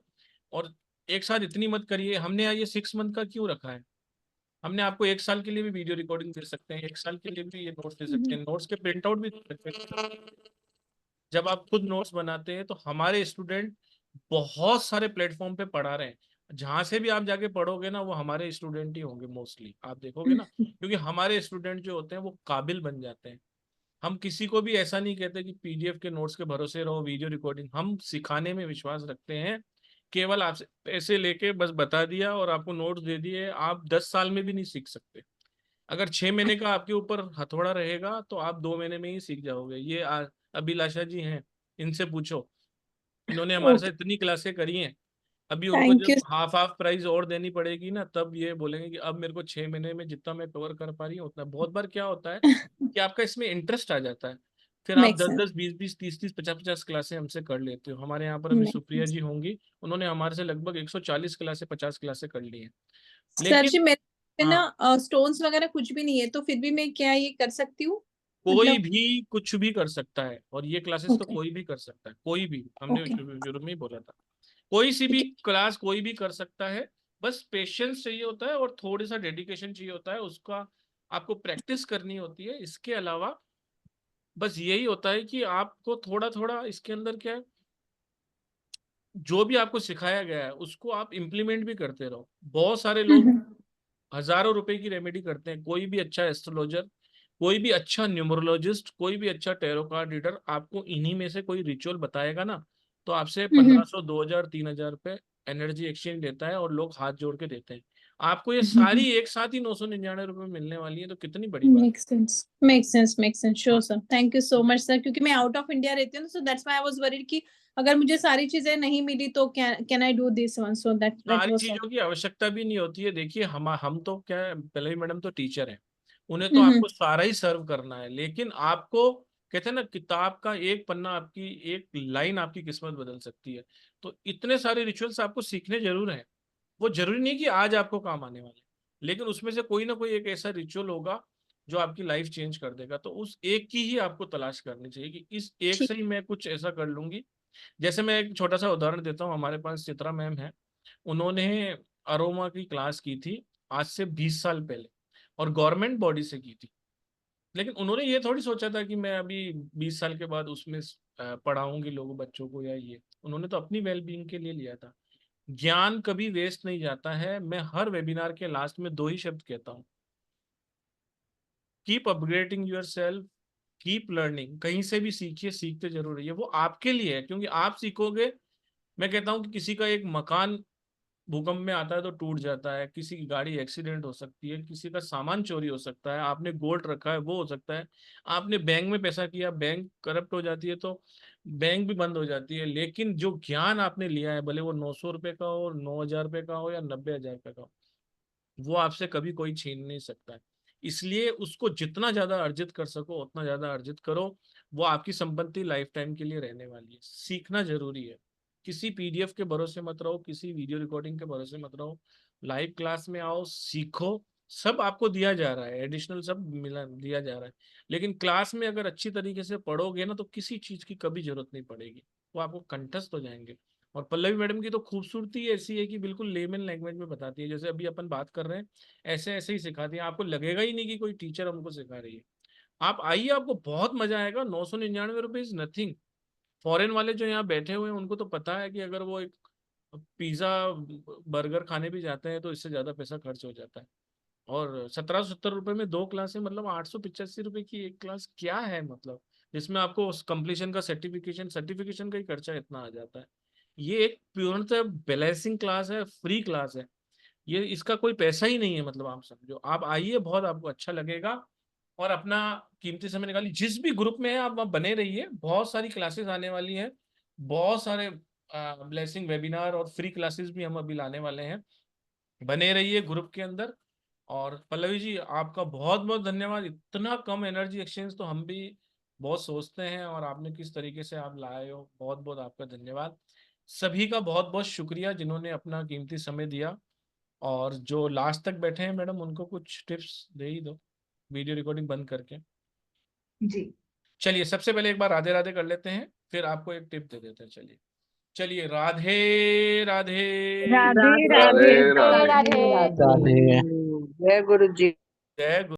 S1: और एक साथ इतनी मत करिए। हमने ये 6 मंथ का क्यों रखा है? हमने आपको 1 साल के लिए भी वीडियो रिकॉर्डिंग दे सकते हैं, 1 साल के लिए भी ये नोट्स दे सकते हैं, नोट्स के प्रिंट आउट भी दे सकते हैं। जब आप खुद नोट्स बनाते हैं तो हमारे स्टूडेंट बहुत सारे प्लेटफॉर्म पे पढ़ा रहे हैं। जहां से भी आप जाके पढ़ोगे ना वो हमारे स्टूडेंट ही होंगे मोस्टली, आप देखोगे ना, क्योंकि हमारे स्टूडेंट जो होते हैं वो काबिल बन जाते हैं। हम किसी को भी ऐसा नहीं कहते कि पीडीएफ के नोट्स के भरोसे रहो, वीडियो रिकॉर्डिंग, हम सिखाने में विश्वास रखते हैं। केवल आपसे पैसे लेके बस बता दिया और आपको नोट्स दे दिए, आप 10 साल में भी नहीं सीख सकते। अगर 6 महीने का आपके ऊपर हथौड़ा रहेगा तो आप 2 महीने में ही सीख जाओगे। ये अभिलाषा जी हैं, इनसे पूछो, इन्होंने हमारे साथ
S8: ओके,
S1: इतनी क्लासें करी हैं। अभी उनको
S8: थैंक
S1: जब
S8: यू।
S1: हाफ हाफ प्राइस और देनी पड़ेगी ना, तब ये बोलेंगे कि अब मेरे को 6 महीने में जितना मैं कवर कर पा रही हूँ उतना। बहुत बार क्या होता है कि आपका इसमें इंटरेस्ट आ जाता है, फिर आप
S8: मेक
S1: दस
S8: सेंस।
S1: दस बीस बीस 30-30 50-50 क्लासें हमसे कर लेते हो। हमारे यहाँ पर अभी
S8: मेक
S1: सुप्रिया
S8: सेंस।
S1: जी होंगी, उन्होंने हमारे से लगभग 140 क्लासें 50 क्लासें कर ली हैं।
S8: सर
S1: लेकिन
S8: जी, मेरे पे
S1: हाँ,
S8: ना स्टोन्स वगैरह कुछ भी नहीं है, तो फिर भी मैं क्या ये कर सकती हूँ?
S1: कोई
S8: मतलब।
S1: भी कुछ भी कर सकता है, और ये क्लासेस तो
S8: ओके,
S1: कोई भी कर सकता है, कोई भी, हमने
S8: ओके।
S1: शुरू में ही बोला था, कोई सी
S8: ठीक
S1: भी
S8: है।
S1: क्लास कोई भी कर सकता है। बस पेशेंस चाहिए होता है और थोड़ी सा डेडिकेशन चाहिए होता है, उसका आपको प्रैक्टिस करनी होती है। इसके अलावा बस यही होता है कि आपको थोड़ा थोड़ा इसके अंदर क्या है, जो भी आपको सिखाया गया है उसको आप इम्प्लीमेंट भी करते रहो। बहुत सारे लोग
S8: हम्म।
S1: हजारों रुपए की रेमेडी करते हैं, कोई भी अच्छा एस्ट्रोलॉजर कोई भी अच्छा न्यूमरोलॉजिस्ट, कोई भी अच्छा टैरो कार्ड रीडर आपको इन्हीं में से कोई रिचुअल बताएगा ना, तो आपसे 1500, 2000, 3000 रुपये एनर्जी एक्सचेंज लेता है और लोग हाथ जोड़ के देते हैं। आपको ये सारी एक साथ ही 999 रुपये मिलने वाली है, तो कितनी बड़ी बात है।
S8: Make sense sure sir, thank you so much sir, क्योंकि मैं आउट ऑफ इंडिया रहती हूँ ना, so that's why I was worried कि अगर मुझे सारी चीजें नहीं मिली तो can I do this one, so that
S1: सारी
S8: वाज
S1: चीजों की आवश्यकता भी नहीं होती है। देखिए हम तो क्या है, पहले मैडम तो टीचर हैं, उन्हें तो आपको सारा ही सर्व करना है, लेकिन आपको कहते हैं ना, किताब का एक पन्ना, आपकी एक लाइन आपकी किस्मत बदल सकती है। तो इतने सारे रिचुअल्स आपको सीखने जरूर हैं। वो जरूरी नहीं कि आज आपको काम आने वाले, लेकिन उसमें से कोई ना कोई एक ऐसा रिचुअल होगा जो आपकी लाइफ चेंज कर देगा। तो उस एक की ही आपको तलाश करनी चाहिए कि इस एक से ही मैं कुछ ऐसा कर लूंगी। जैसे मैं एक छोटा सा उदाहरण देता हूँ, हमारे पास चित्रा मैम है, उन्होंने अरोमा की क्लास की थी आज से 20 साल पहले, और गवर्नमेंट बॉडी से की थी। लेकिन उन्होंने ये थोड़ी सोचा था कि मैं अभी 20 साल के बाद उसमें पढ़ाऊंगी लोगों, बच्चों को, या ये उन्होंने तो अपनी वेलबींग के लिए लिया था। ज्ञान कभी वेस्ट नहीं जाता है। मैं हर वेबिनार के लास्ट में 2 ही शब्द कहता हूँ, keep upgrading your self, keep learning. कहीं से भी सीखिए, सीखते जरूर रहिए। वो आपके लिए है, क्योंकि आप सीखोगे। मैं कहता हूँ कि किसी का एक मकान भूकंप में आता है तो टूट जाता है, किसी की गाड़ी एक्सीडेंट हो सकती है, किसी का सामान चोरी हो सकता है, आपने गोल्ड रखा है वो हो सकता है, आपने बैंक में पैसा किया, बैंक करप्ट हो जाती है तो बैंक भी बंद हो जाती है। लेकिन जो ज्ञान आपने लिया है, भले वो 900 रुपये का हो, 9000 रुपये का हो, या 90,000 रुपये का हो, वो आपसे कभी कोई छीन नहीं सकता है। इसलिए उसको जितना ज्यादा अर्जित कर सको उतना ज्यादा अर्जित करो। वो आपकी संपत्ति लाइफ टाइम के लिए रहने वाली है। सीखना जरूरी है। किसी पीडीएफ के भरोसे मत रहो, किसी वीडियो रिकॉर्डिंग के भरोसे मत रहो। लाइव क्लास में आओ, सीखो। सब आपको दिया जा रहा है, एडिशनल सब मिला दिया जा रहा है, लेकिन क्लास में अगर अच्छी तरीके से पढ़ोगे ना, तो किसी चीज की कभी जरूरत नहीं पड़ेगी। वो आपको कंठस्थ हो जाएंगे। और पल्लवी मैडम की तो खूबसूरती ऐसी है कि बिल्कुल लेमन लैंग्वेज में बताती है, जैसे अभी अपन बात कर रहे हैं, ऐसे ऐसे ही सिखाती है। आपको लगेगा ही नहीं कि कोई टीचर हमको सिखा रही है। आप आइए, आपको बहुत मजा आएगा। 999 रुपये इज नथिंग। फॉरेन वाले जो यहाँ बैठे हुए हैं उनको तो पता है कि अगर वो एक पिज्जा बर्गर खाने भी जाते हैं तो इससे ज्यादा पैसा खर्च हो जाता है। और 1770 रुपये में 2 क्लासें, मतलब 885 रुपये की एक क्लास क्या है, मतलब जिसमें आपको कंप्लीशन का सर्टिफिकेशन का ही खर्चा इतना आ जाता है। ये एक पूर्णतः बैलेंसिंग क्लास है, फ्री क्लास है। ये इसका कोई पैसा ही नहीं है, मतलब आप समझो। आप आइए, बहुत आपको अच्छा लगेगा। और अपना कीमती समय निकालिए। जिस भी ग्रुप में है आप वहाँ बने रहिए, बहुत सारी क्लासेस आने वाली हैं, बहुत सारे ब्लेसिंग वेबिनार और फ्री क्लासेस भी हम अभी लाने वाले हैं। बने रहिए ग्रुप के अंदर। और पल्लवी जी, आपका बहुत बहुत धन्यवाद। इतना कम एनर्जी एक्सचेंज तो हम भी बहुत सोचते हैं, और आपने किस तरीके से आप लाए हो, बहुत बहुत आपका धन्यवाद। सभी का बहुत बहुत शुक्रिया जिन्होंने अपना कीमती समय दिया। और जो लास्ट तक बैठे हैं मैडम, उनको कुछ टिप्स दे ही दो वीडियो रिकॉर्डिंग बंद करके।
S3: जी।
S1: चलिए, सबसे पहले एक बार राधे राधे कर लेते हैं, फिर आपको एक टिप दे देते हैं। चलिए चलिए, राधे राधे।
S5: राधे
S6: राधे
S5: राधे
S6: राधे
S5: राधे
S4: राधे।
S9: जय गुरु जी।
S1: जय गुरु।